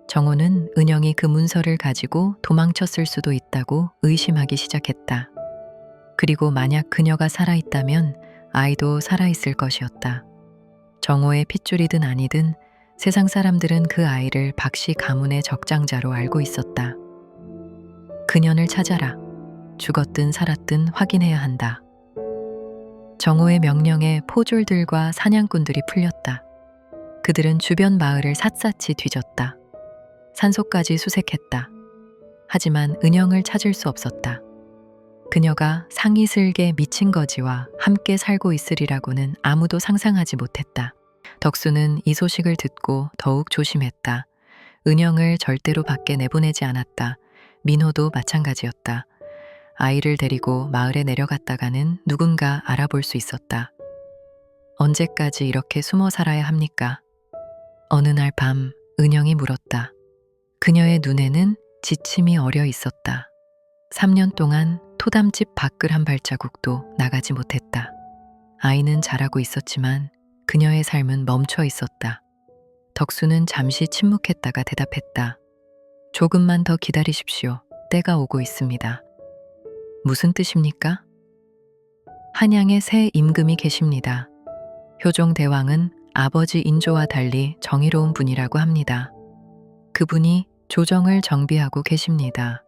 정호는 은영이 그 문서를 가지고 도망쳤을 수도 있다고 의심하기 시작했다. 그리고 만약 그녀가 살아있다면 아이도 살아있을 것이었다. 정호의 핏줄이든 아니든 세상 사람들은 그 아이를 박씨 가문의 적장자로 알고 있었다. 그년을 찾아라. 죽었든 살았든 확인해야 한다. 정호의 명령에 포졸들과 사냥꾼들이 풀렸다. 그들은 주변 마을을 샅샅이 뒤졌다. 산속까지 수색했다. 하지만 은영을 찾을 수 없었다. 그녀가 상이슬게 미친 거지와 함께 살고 있으리라고는 아무도 상상하지 못했다. 덕수는 이 소식을 듣고 더욱 조심했다. 은영을 절대로 밖에 내보내지 않았다. 민호도 마찬가지였다. 아이를 데리고 마을에 내려갔다가는 누군가 알아볼 수 있었다. 언제까지 이렇게 숨어 살아야 합니까? 어느 날 밤 은영이 물었다. 그녀의 눈에는 지침이 어려 있었다. 3년 동안 토담집 밖을 한 발자국도 나가지 못했다. 아이는 자라고 있었지만 그녀의 삶은 멈춰 있었다. 덕수는 잠시 침묵했다가 대답했다. 조금만 더 기다리십시오. 때가 오고 있습니다. 무슨 뜻입니까? 한양에 새 임금이 계십니다. 효종대왕은 아버지 인조와 달리 정의로운 분이라고 합니다. 그분이 조정을 정비하고 계십니다.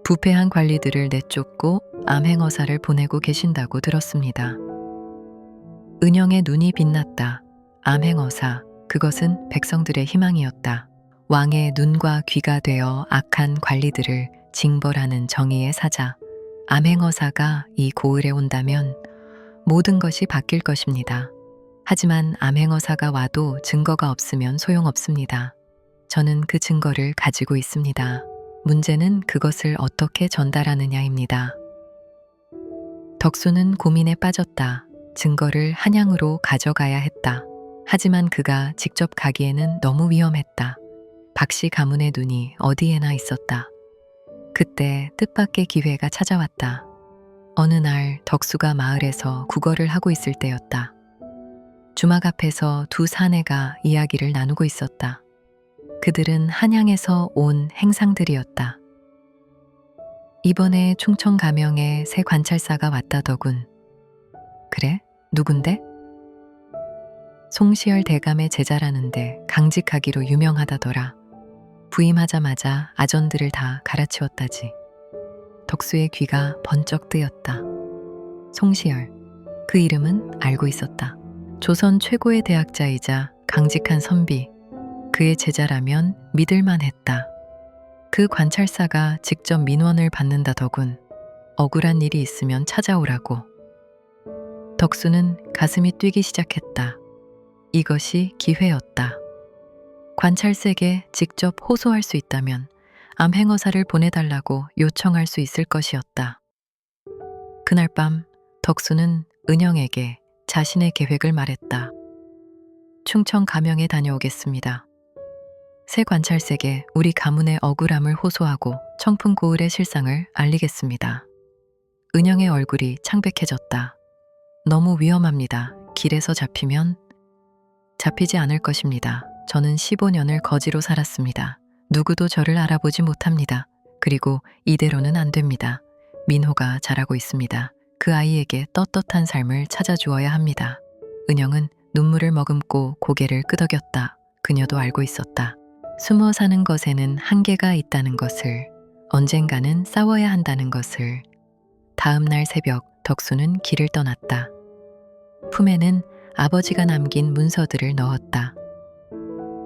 부패한 관리들을 내쫓고 암행어사를 보내고 계신다고 들었습니다. 은영의 눈이 빛났다. 암행어사, 그것은 백성들의 희망이었다. 왕의 눈과 귀가 되어 악한 관리들을 징벌하는 정의의 사자. 암행어사가 이 고을에 온다면 모든 것이 바뀔 것입니다. 하지만 암행어사가 와도 증거가 없으면 소용없습니다. 저는 그 증거를 가지고 있습니다. 문제는 그것을 어떻게 전달하느냐입니다. 덕수는 고민에 빠졌다. 증거를 한양으로 가져가야 했다. 하지만 그가 직접 가기에는 너무 위험했다. 박씨 가문의 눈이 어디에나 있었다. 그때 뜻밖의 기회가 찾아왔다. 어느 날 덕수가 마을에서 국어를 하고 있을 때였다. 주막 앞에서 두 사내가 이야기를 나누고 있었다. 그들은 한양에서 온 행상들이었다. 이번에 충청 가명에 새 관찰사가 왔다더군. 그래? 누군데? 송시열 대감의 제자라는데 강직하기로 유명하다더라. 부임하자마자 아전들을 다 갈아치웠다지. 덕수의 귀가 번쩍 뜨였다. 송시열, 그 이름은 알고 있었다. 조선 최고의 대학자이자 강직한 선비, 그의 제자라면 믿을만 했다. 그 관찰사가 직접 민원을 받는다더군. 억울한 일이 있으면 찾아오라고. 덕수는 가슴이 뛰기 시작했다. 이것이 기회였다. 관찰색에 직접 호소할 수 있다면 암행어사를 보내달라고 요청할 수 있을 것이었다. 그날 밤 덕수는 은영에게 자신의 계획을 말했다. 충청 가명에 다녀오겠습니다. 새 관찰색에 우리 가문의 억울함을 호소하고 청풍 고을의 실상을 알리겠습니다. 은영의 얼굴이 창백해졌다. 너무 위험합니다. 길에서 잡히면 잡히지 않을 것입니다. 저는 15년을 거지로 살았습니다. 누구도 저를 알아보지 못합니다. 그리고 이대로는 안 됩니다. 민호가 잘하고 있습니다. 그 아이에게 떳떳한 삶을 찾아주어야 합니다. 은영은 눈물을 머금고 고개를 끄덕였다. 그녀도 알고 있었다. 숨어 사는 것에는 한계가 있다는 것을, 언젠가는 싸워야 한다는 것을. 다음 날 새벽 덕수는 길을 떠났다. 품에는 아버지가 남긴 문서들을 넣었다.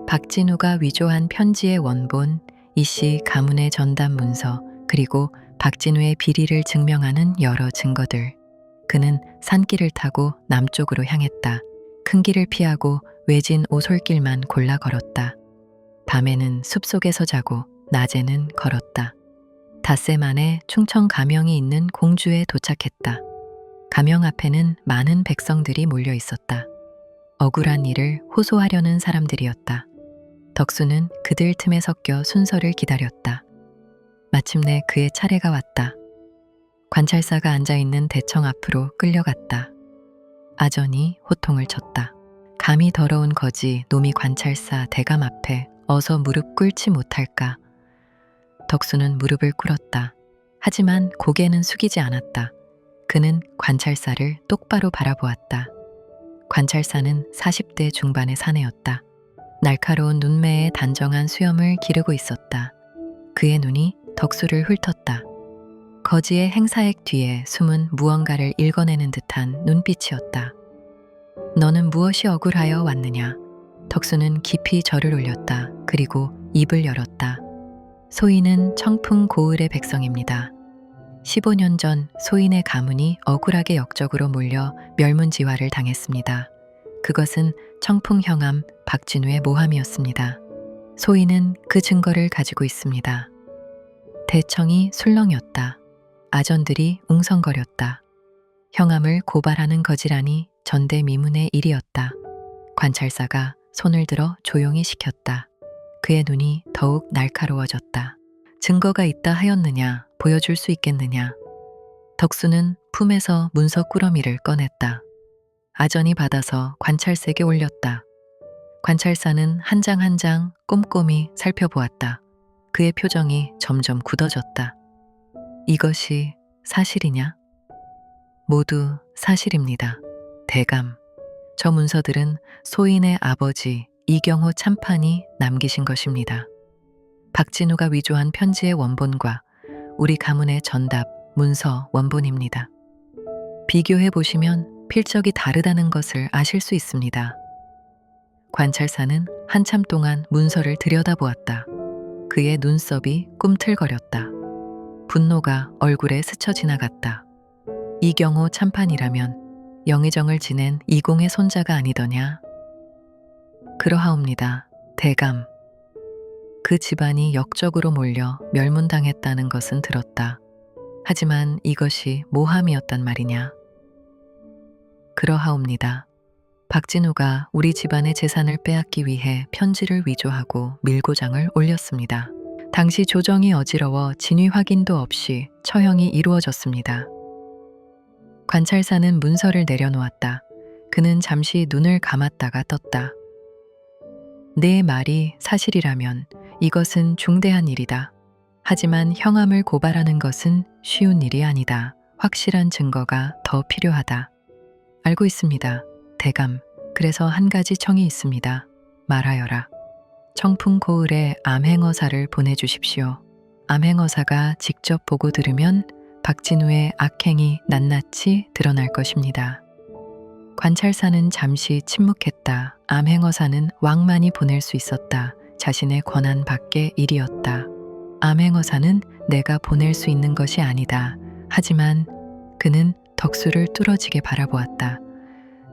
박진우가 위조한 편지의 원본, 이씨 가문의 전담 문서, 그리고 박진우의 비리를 증명하는 여러 증거들. 그는 산길을 타고 남쪽으로 향했다. 큰 길을 피하고 외진 오솔길만 골라 걸었다. 밤에는 숲속에서 자고 낮에는 걸었다. 닷새 만에 충청 가명이 있는 공주에 도착했다. 가명 앞에는 많은 백성들이 몰려 있었다. 억울한 일을 호소하려는 사람들이었다. 덕수는 그들 틈에 섞여 순서를 기다렸다. 마침내 그의 차례가 왔다. 관찰사가 앉아있는 대청 앞으로 끌려갔다. 아전이 호통을 쳤다. 감히 더러운 거지 놈이 관찰사 대감 앞에 어서 무릎 꿇지 못할까. 덕수는 무릎을 꿇었다. 하지만 고개는 숙이지 않았다. 그는 관찰사를 똑바로 바라보았다. 관찰사는 40대 중반의 사내였다. 날카로운 눈매에 단정한 수염을 기르고 있었다. 그의 눈이 덕수를 훑었다. 거지의 행사액 뒤에 숨은 무언가를 읽어내는 듯한 눈빛이었다. 너는 무엇이 억울하여 왔느냐? 덕수는 깊이 절을 올렸다. 그리고 입을 열었다. 소인은 청풍 고을의 백성입니다. 15년 전 소인의 가문이 억울하게 역적으로 몰려 멸문지화를 당했습니다. 그것은 청풍 형암 박진우의 모함이었습니다. 소인은 그 증거를 가지고 있습니다. 대청이 술렁였다. 아전들이 웅성거렸다. 형암을 고발하는 거지라니 전대미문의 일이었다. 관찰사가 손을 들어 조용히 시켰다. 그의 눈이 더욱 날카로워졌다. 증거가 있다 하였느냐? 보여줄 수 있겠느냐? 덕수는 품에서 문서 꾸러미를 꺼냈다. 아전이 받아서 관찰색에 올렸다. 관찰사는 한 장 한 장 꼼꼼히 살펴보았다. 그의 표정이 점점 굳어졌다. 이것이 사실이냐? 모두 사실입니다. 대감. 저 문서들은 소인의 아버지 이경호 참판이 남기신 것입니다. 박진우가 위조한 편지의 원본과 우리 가문의 전답, 문서 원본입니다. 비교해 보시면 필적이 다르다는 것을 아실 수 있습니다. 관찰사는 한참 동안 문서를 들여다보았다. 그의 눈썹이 꿈틀거렸다. 분노가 얼굴에 스쳐 지나갔다. 이경호 참판이라면 영의정을 지낸 이공의 손자가 아니더냐? 그러하옵니다. 대감. 그 집안이 역적으로 몰려 멸문당했다는 것은 들었다. 하지만 이것이 모함이었단 말이냐? 그러하옵니다. 박진우가 우리 집안의 재산을 빼앗기 위해 편지를 위조하고 밀고장을 올렸습니다. 당시 조정이 어지러워 진위 확인도 없이 처형이 이루어졌습니다. 관찰사는 문서를 내려놓았다. 그는 잠시 눈을 감았다가 떴다. 내 말이 사실이라면 이것은 중대한 일이다. 하지만 형암을 고발하는 것은 쉬운 일이 아니다. 확실한 증거가 더 필요하다. 알고 있습니다. 대감. 그래서 한 가지 청이 있습니다. 말하여라. 청풍 고을에 암행어사를 보내주십시오. 암행어사가 직접 보고 들으면 박진우의 악행이 낱낱이 드러날 것입니다. 관찰사는 잠시 침묵했다. 암행어사는 왕만이 보낼 수 있었다. 자신의 권한 밖의 일이었다. 암행어사는 내가 보낼 수 있는 것이 아니다. 하지만 그는 덕수를 뚫어지게 바라보았다.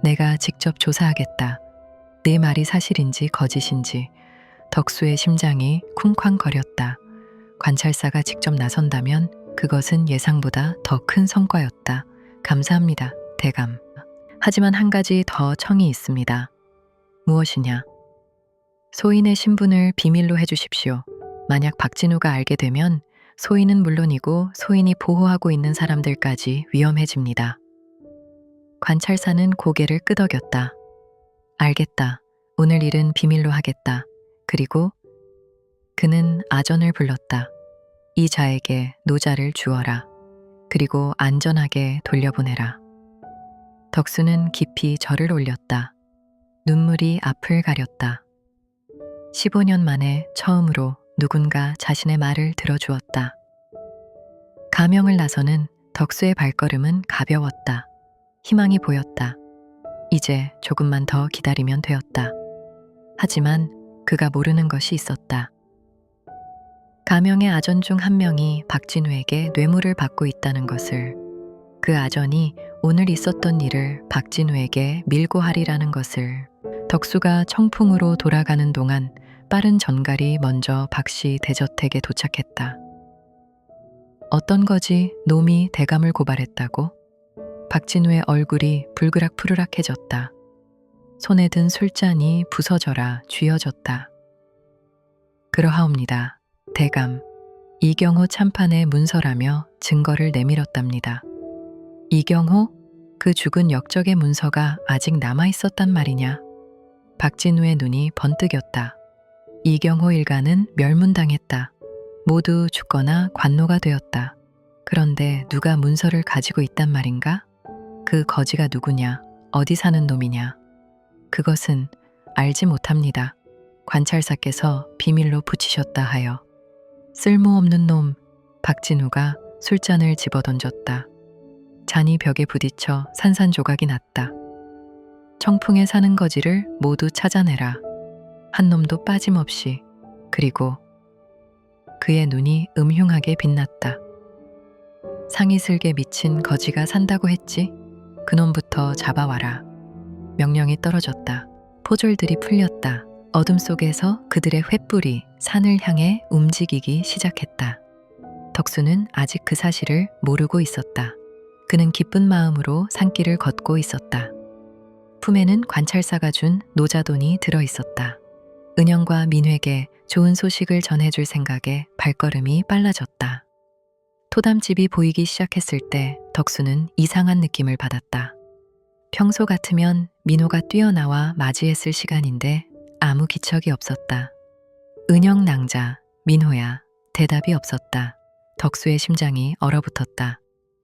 내가 직접 조사하겠다. 내 말이 사실인지 거짓인지. 덕수의 심장이 쿵쾅거렸다. 관찰사가 직접 나선다면 그것은 예상보다 더 큰 성과였다. 감사합니다, 대감. 하지만 한 가지 더 청이 있습니다. 무엇이냐? 소인의 신분을 비밀로 해주십시오. 만약 박진우가 알게 되면 소인은 물론이고 소인이 보호하고 있는 사람들까지 위험해집니다. 관찰사는 고개를 끄덕였다. 알겠다. 오늘 일은 비밀로 하겠다. 그리고 그는 아전을 불렀다. 이 자에게 노자를 주어라. 그리고 안전하게 돌려보내라. 덕수는 깊이 절을 올렸다. 눈물이 앞을 가렸다. 15년 만에 처음으로 누군가 자신의 말을 들어주었다. 가명을 나서는 덕수의 발걸음은 가벼웠다. 희망이 보였다. 이제 조금만 더 기다리면 되었다. 하지만 그가 모르는 것이 있었다. 가명의 아전 중 한 명이 박진우에게 뇌물을 받고 있다는 것을, 그 아전이 오늘 있었던 일을 박진우에게 밀고 하리라는 것을. 덕수가 청풍으로 돌아가는 동안 빠른 전갈이 먼저 박씨 대저택에 도착했다. 어떤 거지 놈이 대감을 고발했다고? 박진우의 얼굴이 불그락푸르락해졌다. 손에 든 술잔이 부서져라 쥐어졌다. 그러하옵니다. 대감, 이경호 참판의 문서라며 증거를 내밀었답니다. 이경호? 그 죽은 역적의 문서가 아직 남아있었단 말이냐? 박진우의 눈이 번뜩였다. 이경호 일가는 멸문당했다. 모두 죽거나 관노가 되었다. 그런데 누가 문서를 가지고 있단 말인가? 그 거지가 누구냐? 어디 사는 놈이냐? 그것은 알지 못합니다. 관찰사께서 비밀로 붙이셨다 하여. 쓸모없는 놈. 박진우가 술잔을 집어던졌다. 잔이 벽에 부딪혀 산산조각이 났다. 청풍에 사는 거지를 모두 찾아내라. 한 놈도 빠짐없이. 그리고 그의 눈이 음흉하게 빛났다. 상이슬게 미친 거지가 산다고 했지? 그놈부터 잡아와라. 명령이 떨어졌다. 포졸들이 풀렸다. 어둠 속에서 그들의 횃불이 산을 향해 움직이기 시작했다. 덕수는 아직 그 사실을 모르고 있었다. 그는 기쁜 마음으로 산길을 걷고 있었다. 품에는 관찰사가 준 노자돈이 들어 있었다. 은영과 민회에게 좋은 소식을 전해줄 생각에 발걸음이 빨라졌다. 토담집이 보이기 시작했을 때 덕수는 이상한 느낌을 받았다. 평소 같으면 민호가 뛰어나와 맞이했을 시간인데 아무 기척이 없었다. 은영 낭자, 민호야. 대답이 없었다. 덕수의 심장이 얼어붙었다.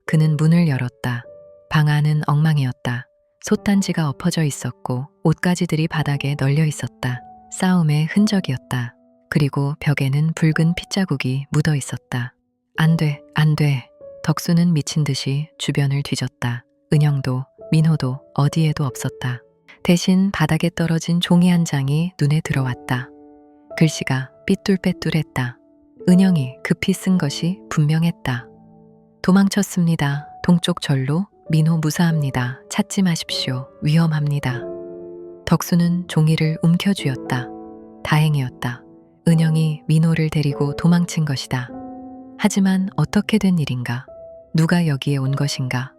그는 문을 열었다. 방 안은 엉망이었다. 솥단지가 엎어져 있었고 옷가지들이 바닥에 널려 있었다. 싸움의 흔적이었다. 그리고 벽에는 붉은 핏자국이 묻어 있었다. 안 돼, 안 돼. 덕수는 미친 듯이 주변을 뒤졌다. 은영도 민호도 어디에도 없었다. 대신 바닥에 떨어진 종이 한 장이 눈에 들어왔다. 글씨가 삐뚤빼뚤했다. 은영이 급히 쓴 것이 분명했다. 도망쳤습니다. 동쪽 절로. 민호 무사합니다. 찾지 마십시오. 위험합니다. 덕수는 종이를 움켜쥐었다. 다행이었다. 은영이 민호를 데리고 도망친 것이다. 하지만 어떻게 된 일인가? 누가 여기에 온 것인가?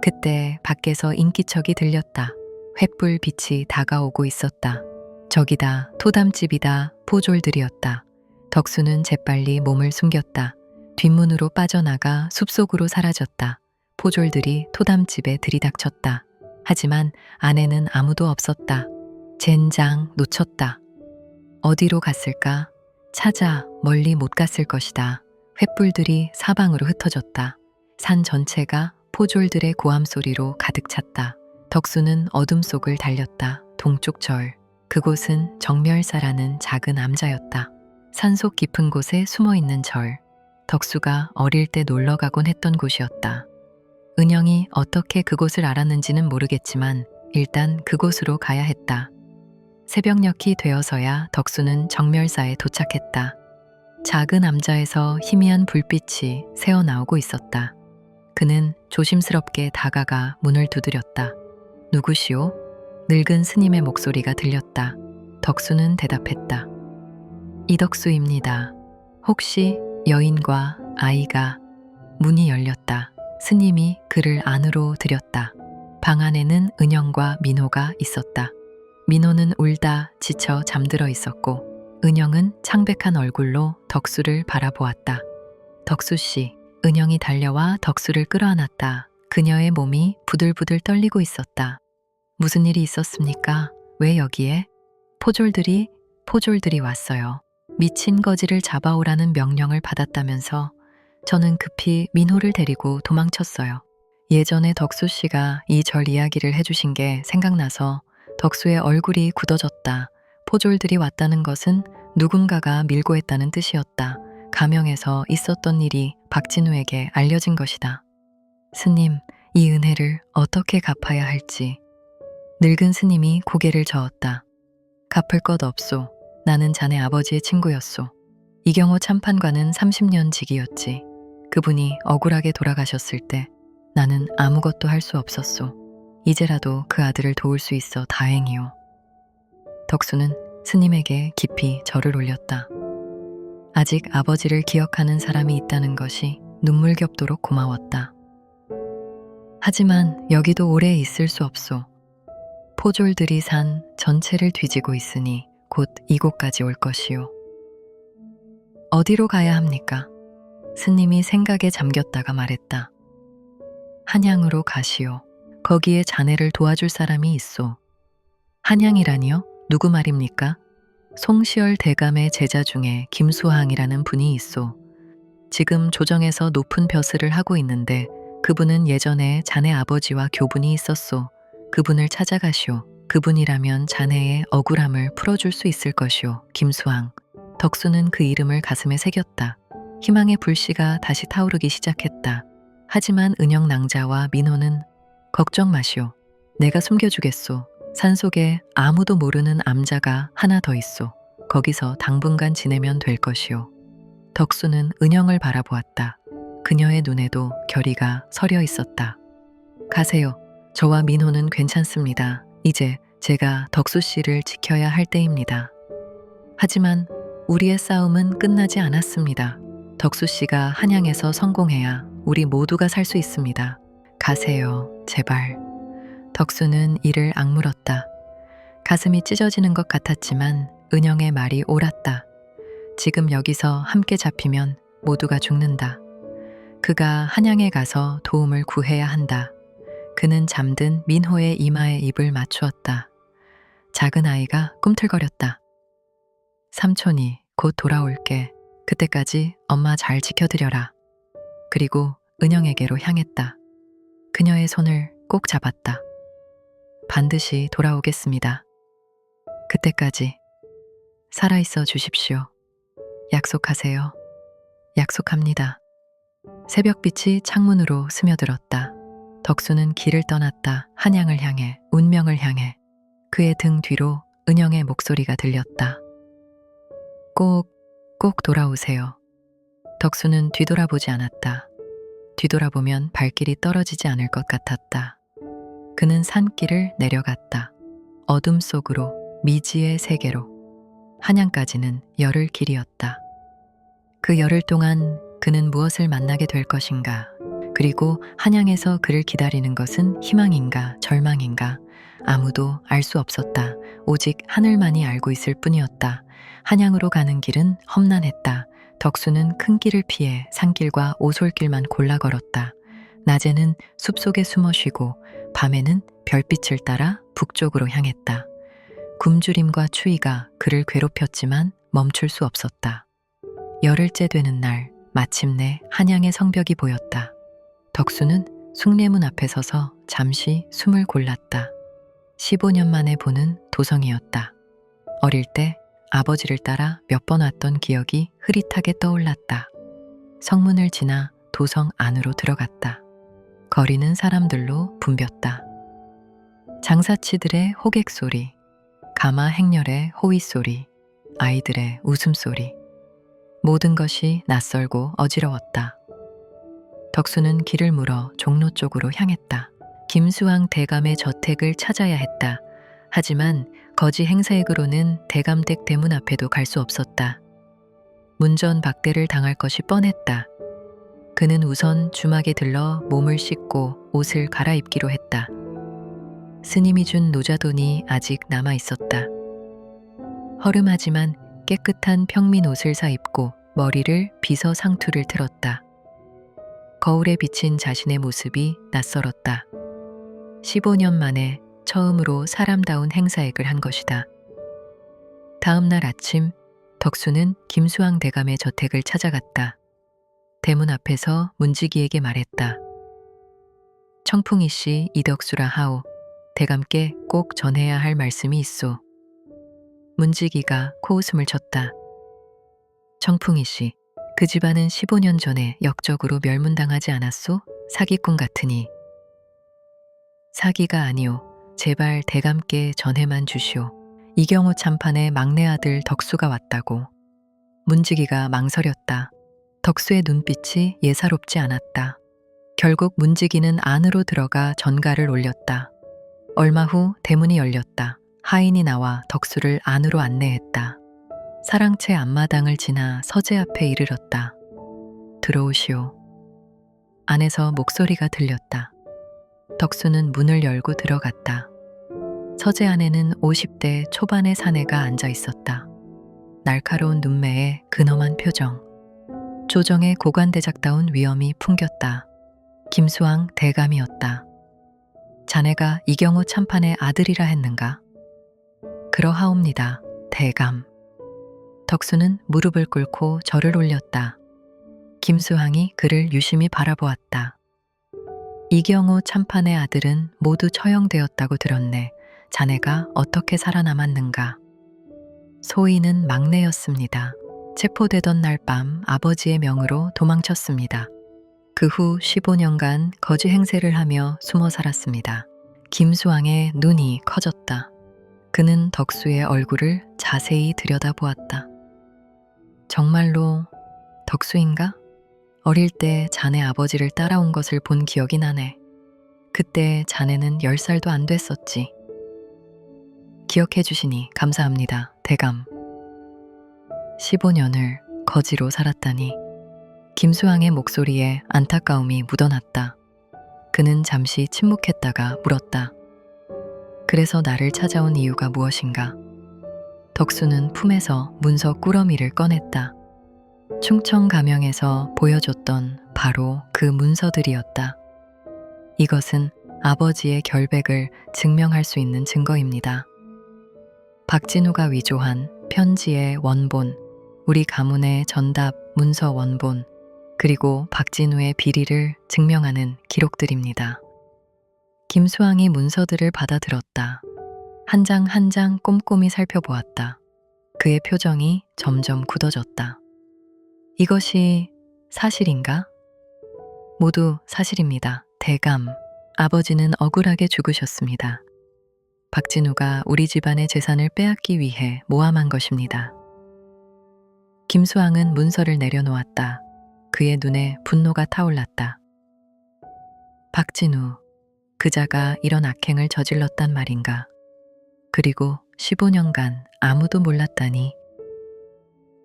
그때 밖에서 인기척이 들렸다. 횃불 빛이 다가오고 있었다. 저기다, 토담집이다, 포졸들이었다. 덕수는 재빨리 몸을 숨겼다. 뒷문으로 빠져나가 숲속으로 사라졌다. 포졸들이 토담집에 들이닥쳤다. 하지만 안에는 아무도 없었다. 젠장, 놓쳤다. 어디로 갔을까? 찾아, 멀리 못 갔을 것이다. 횃불들이 사방으로 흩어졌다. 산 전체가 포졸들의 고함 소리로 가득 찼다. 덕수는 어둠 속을 달렸다. 동쪽 절. 그곳은 정멸사라는 작은 암자였다. 산속 깊은 곳에 숨어있는 절. 덕수가 어릴 때 놀러가곤 했던 곳이었다. 은영이 어떻게 그곳을 알았는지는 모르겠지만 일단 그곳으로 가야 했다. 새벽녘이 되어서야 덕수는 정멸사에 도착했다. 작은 암자에서 희미한 불빛이 새어나오고 있었다. 그는 조심스럽게 다가가 문을 두드렸다. 누구시오? 늙은 스님의 목소리가 들렸다. 덕수는 대답했다. 이덕수입니다. 혹시 여인과 아이가? 문이 열렸다. 스님이 그를 안으로 들였다. 방 안에는 은영과 민호가 있었다. 민호는 울다 지쳐 잠들어 있었고 은영은 창백한 얼굴로 덕수를 바라보았다. 덕수씨, 은영이 달려와 덕수를 끌어안았다. 그녀의 몸이 부들부들 떨리고 있었다. 무슨 일이 있었습니까? 왜 여기에? 포졸들이 왔어요. 미친 거지를 잡아오라는 명령을 받았다면서 저는 급히 민호를 데리고 도망쳤어요. 예전에 덕수 씨가 이 절 이야기를 해주신 게 생각나서 덕수의 얼굴이 굳어졌다. 포졸들이 왔다는 것은 누군가가 밀고 했다는 뜻이었다. 가명에서 있었던 일이 박진우에게 알려진 것이다. 스님, 이 은혜를 어떻게 갚아야 할지. 늙은 스님이 고개를 저었다. 갚을 것 없소. 나는 자네 아버지의 친구였소. 이경호 참판관은 30년 직이었지. 그분이 억울하게 돌아가셨을 때 나는 아무것도 할 수 없었소. 이제라도 그 아들을 도울 수 있어 다행이오. 덕수는 스님에게 깊이 절을 올렸다. 아직 아버지를 기억하는 사람이 있다는 것이 눈물겹도록 고마웠다. 하지만 여기도 오래 있을 수 없소. 포졸들이 산 전체를 뒤지고 있으니 곧 이곳까지 올 것이오. 어디로 가야 합니까? 스님이 생각에 잠겼다가 말했다. 한양으로 가시오. 거기에 자네를 도와줄 사람이 있소. 한양이라니요? 누구 말입니까? 송시열 대감의 제자 중에 김수항이라는 분이 있소. 지금 조정에서 높은 벼슬을 하고 있는데 그분은 예전에 자네 아버지와 교분이 있었소. 그분을 찾아가시오. 그분이라면 자네의 억울함을 풀어줄 수 있을 것이오. 김수항. 덕수는 그 이름을 가슴에 새겼다. 희망의 불씨가 다시 타오르기 시작했다. 하지만 은영 낭자와 민호는 걱정 마시오. 내가 숨겨주겠소. 산속에 아무도 모르는 암자가 하나 더 있소. 거기서 당분간 지내면 될 것이오. 덕수는 은영을 바라보았다. 그녀의 눈에도 결의가 서려 있었다. 가세요. 저와 민호는 괜찮습니다. 이제 제가 덕수 씨를 지켜야 할 때입니다. 하지만 우리의 싸움은 끝나지 않았습니다. 덕수 씨가 한양에서 성공해야 우리 모두가 살 수 있습니다. 가세요. 제발. 덕수는 이를 악물었다. 가슴이 찢어지는 것 같았지만 은영의 말이 옳았다. 지금 여기서 함께 잡히면 모두가 죽는다. 그가 한양에 가서 도움을 구해야 한다. 그는 잠든 민호의 이마에 입을 맞추었다. 작은 아이가 꿈틀거렸다. 삼촌이 곧 돌아올게. 그때까지 엄마 잘 지켜드려라. 그리고 은영에게로 향했다. 그녀의 손을 꼭 잡았다. 반드시 돌아오겠습니다. 그때까지 살아있어 주십시오. 약속하세요. 약속합니다. 새벽빛이 창문으로 스며들었다. 덕수는 길을 떠났다. 한양을 향해, 운명을 향해. 그의 등 뒤로 은영의 목소리가 들렸다. 꼭 돌아오세요. 덕수는 뒤돌아보지 않았다. 뒤돌아보면 발길이 떨어지지 않을 것 같았다. 그는 산길을 내려갔다. 어둠 속으로, 미지의 세계로. 한양까지는 열흘 길이었다. 그 열흘 동안 그는 무엇을 만나게 될 것인가? 그리고 한양에서 그를 기다리는 것은 희망인가 절망인가? 아무도 알 수 없었다. 오직 하늘만이 알고 있을 뿐이었다. 한양으로 가는 길은 험난했다. 덕수는 큰 길을 피해 산길과 오솔길만 골라 걸었다. 낮에는 숲속에 숨어 쉬고 밤에는 별빛을 따라 북쪽으로 향했다. 굶주림과 추위가 그를 괴롭혔지만 멈출 수 없었다. 열흘째 되는 날 마침내 한양의 성벽이 보였다. 덕수는 숭례문 앞에 서서 잠시 숨을 골랐다. 15년 만에 보는 도성이었다. 어릴 때 아버지를 따라 몇 번 왔던 기억이 흐릿하게 떠올랐다. 성문을 지나 도성 안으로 들어갔다. 거리는 사람들로 붐볐다. 장사치들의 호객 소리, 가마 행렬의 호의 소리, 아이들의 웃음소리. 모든 것이 낯설고 어지러웠다. 덕수는 길을 물어 종로 쪽으로 향했다. 김수항 대감의 저택을 찾아야 했다. 하지만 거지 행사액으로는 대감댁 대문 앞에도 갈 수 없었다. 문전 박대를 당할 것이 뻔했다. 그는 우선 주막에 들러 몸을 씻고 옷을 갈아입기로 했다. 스님이 준 노자돈이 아직 남아 있었다. 허름하지만 깨끗한 평민 옷을 사 입고 머리를 빗어 상투를 틀었다. 거울에 비친 자신의 모습이 낯설었다. 15년 만에 처음으로 사람다운 행사액을 한 것이다. 다음 날 아침 덕수는 김수항 대감의 저택을 찾아갔다. 대문 앞에서 문지기에게 말했다. 청풍이 씨 이덕수라 하오. 대감께 꼭 전해야 할 말씀이 있소. 문지기가 코웃음을 쳤다. 청풍이 씨, 그 집안은 15년 전에 역적으로 멸문당하지 않았소? 사기꾼 같으니. 사기가 아니오. 제발 대감께 전해만 주시오. 이경호 참판의 막내 아들 덕수가 왔다고. 문지기가 망설였다. 덕수의 눈빛이 예사롭지 않았다. 결국 문지기는 안으로 들어가 전가를 올렸다. 얼마 후 대문이 열렸다. 하인이 나와 덕수를 안으로 안내했다. 사랑채 앞마당을 지나 서재 앞에 이르렀다. 들어오시오. 안에서 목소리가 들렸다. 덕수는 문을 열고 들어갔다. 서재 안에는 50대 초반의 사내가 앉아 있었다. 날카로운 눈매에 근엄한 표정. 조정의 고관대작다운 위엄이 풍겼다. 김수왕 대감이었다. 자네가 이경우 참판의 아들이라 했는가? 그러하옵니다, 대감. 덕수는 무릎을 꿇고 절을 올렸다. 김수왕이 그를 유심히 바라보았다. 이경우 참판의 아들은 모두 처형되었다고 들었네. 자네가 어떻게 살아남았는가? 소인은 막내였습니다. 체포되던 날 밤 아버지의 명으로 도망쳤습니다. 그 후 15년간 거지 행세를 하며 숨어 살았습니다. 김수왕의 눈이 커졌다. 그는 덕수의 얼굴을 자세히 들여다보았다. 정말로 덕수인가? 어릴 때 자네 아버지를 따라온 것을 본 기억이 나네. 그때 자네는 10살도 안 됐었지. 기억해 주시니 감사합니다, 대감. 15년을 거지로 살았다니. 김수왕의 목소리에 안타까움이 묻어났다. 그는 잠시 침묵했다가 물었다. 그래서 나를 찾아온 이유가 무엇인가? 덕수는 품에서 문서 꾸러미를 꺼냈다. 충청 가명에서 보여줬던 바로 그 문서들이었다. 이것은 아버지의 결백을 증명할 수 있는 증거입니다. 박진우가 위조한 편지의 원본, 우리 가문의 전답 문서 원본, 그리고 박진우의 비리를 증명하는 기록들입니다. 김수왕이 문서들을 받아들었다. 한 장 한 장 꼼꼼히 살펴보았다. 그의 표정이 점점 굳어졌다. 이것이 사실인가? 모두 사실입니다, 대감. 아버지는 억울하게 죽으셨습니다. 박진우가 우리 집안의 재산을 빼앗기 위해 모함한 것입니다. 김수왕은 문서를 내려놓았다. 그의 눈에 분노가 타올랐다. 박진우, 그자가 이런 악행을 저질렀단 말인가? 그리고 15년간 아무도 몰랐다니.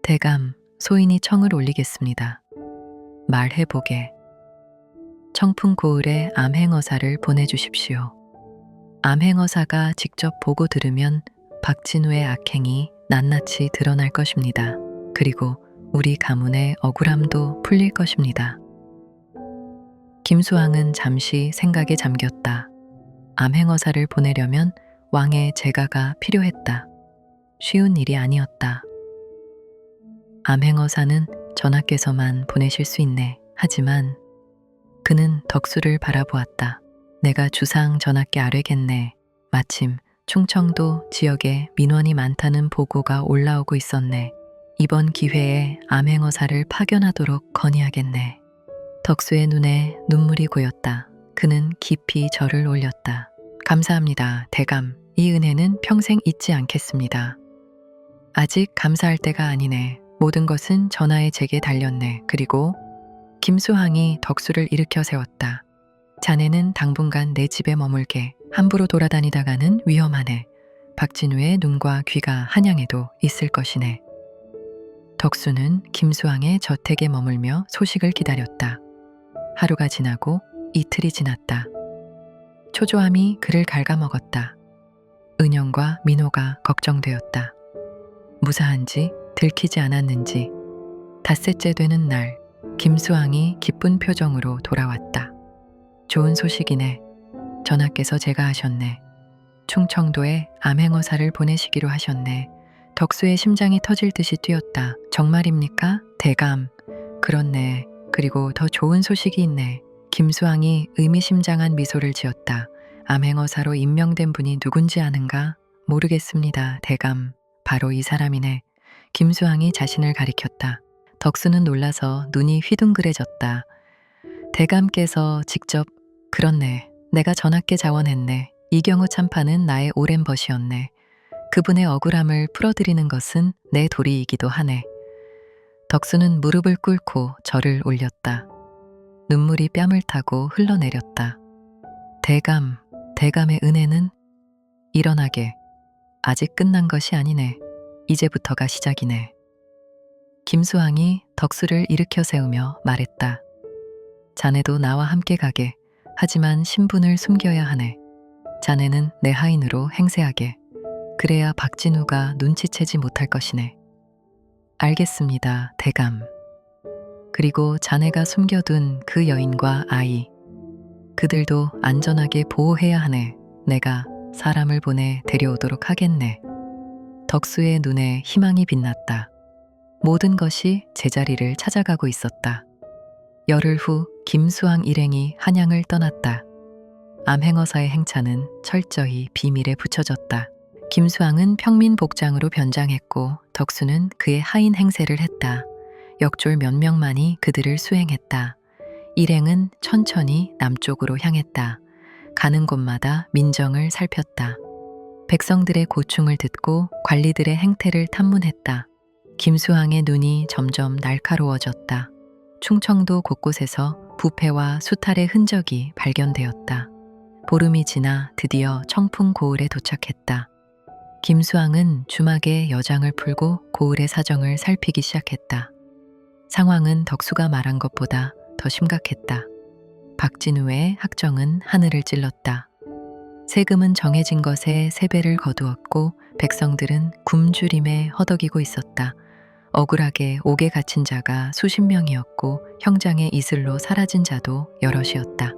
대감, 소인이 청을 올리겠습니다. 말해보게. 청풍고을에 암행어사를 보내주십시오. 암행어사가 직접 보고 들으면 박진우의 악행이 낱낱이 드러날 것입니다. 그리고 우리 가문의 억울함도 풀릴 것입니다. 김수왕은 잠시 생각에 잠겼다. 암행어사를 보내려면 왕의 재가가 필요했다. 쉬운 일이 아니었다. 암행어사는 전하께서만 보내실 수 있네. 하지만 그는 덕수를 바라보았다. 내가 주상 전하께 아뢰겠네. 마침 충청도 지역에 민원이 많다는 보고가 올라오고 있었네. 이번 기회에 암행어사를 파견하도록 건의하겠네. 덕수의 눈에 눈물이 고였다. 그는 깊이 절을 올렸다. 감사합니다, 대감. 이 은혜는 평생 잊지 않겠습니다. 아직 감사할 때가 아니네. 모든 것은 전하의 제게 달렸네. 그리고 김수왕이 덕수를 일으켜 세웠다. 자네는 당분간 내 집에 머물게. 함부로 돌아다니다가는 위험하네. 박진우의 눈과 귀가 한양에도 있을 것이네. 덕수는 김수왕의 저택에 머물며 소식을 기다렸다. 하루가 지나고 이틀이 지났다. 초조함이 그를 갉아먹었다. 은영과 민호가 걱정되었다. 무사한지 들키지 않았는지. 닷새째 되는 날 김수왕이 기쁜 표정으로 돌아왔다. 좋은 소식이네. 전하께서 제가 하셨네. 충청도에 암행어사를 보내시기로 하셨네. 덕수의 심장이 터질 듯이 뛰었다. 정말입니까? 대감. 그렇네. 그리고 더 좋은 소식이 있네. 김수왕이 의미심장한 미소를 지었다. 암행어사로 임명된 분이 누군지 아는가? 모르겠습니다, 대감. 바로 이 사람이네. 김수왕이 자신을 가리켰다. 덕수는 놀라서 눈이 휘둥그레졌다. 대감께서 직접 그렇네. 내가 전하께 자원했네. 이경우 참판은 나의 오랜 벗이었네. 그분의 억울함을 풀어드리는 것은 내 도리이기도 하네. 덕수는 무릎을 꿇고 절을 올렸다. 눈물이 뺨을 타고 흘러내렸다. 대감, 대감의 은혜는 일어나게. 아직 끝난 것이 아니네. 이제부터가 시작이네. 김수항이 덕수를 일으켜 세우며 말했다. 자네도 나와 함께 가게. 하지만 신분을 숨겨야 하네. 자네는 내 하인으로 행세하게. 그래야 박진우가 눈치채지 못할 것이네. 알겠습니다, 대감. 그리고 자네가 숨겨둔 그 여인과 아이, 그들도 안전하게 보호해야 하네. 내가 사람을 보내 데려오도록 하겠네. 덕수의 눈에 희망이 빛났다. 모든 것이 제자리를 찾아가고 있었다. 열흘 후 김수항 일행이 한양을 떠났다. 암행어사의 행차는 철저히 비밀에 붙여졌다. 김수항은 평민 복장으로 변장했고 덕수는 그의 하인 행세를 했다. 역졸 몇 명만이 그들을 수행했다. 일행은 천천히 남쪽으로 향했다. 가는 곳마다 민정을 살폈다. 백성들의 고충을 듣고 관리들의 행태를 탐문했다. 김수항의 눈이 점점 날카로워졌다. 충청도 곳곳에서 부패와 수탈의 흔적이 발견되었다. 보름이 지나 드디어 청풍 고을에 도착했다. 김수항은 주막에 여장을 풀고 고을의 사정을 살피기 시작했다. 상황은 덕수가 말한 것보다 더 심각했다. 박진우의 학정은 하늘을 찔렀다. 세금은 정해진 것에 3배를 거두었고 백성들은 굶주림에 허덕이고 있었다. 억울하게 옥에 갇힌 자가 수십 명이었고 형장의 이슬로 사라진 자도 여럿이었다.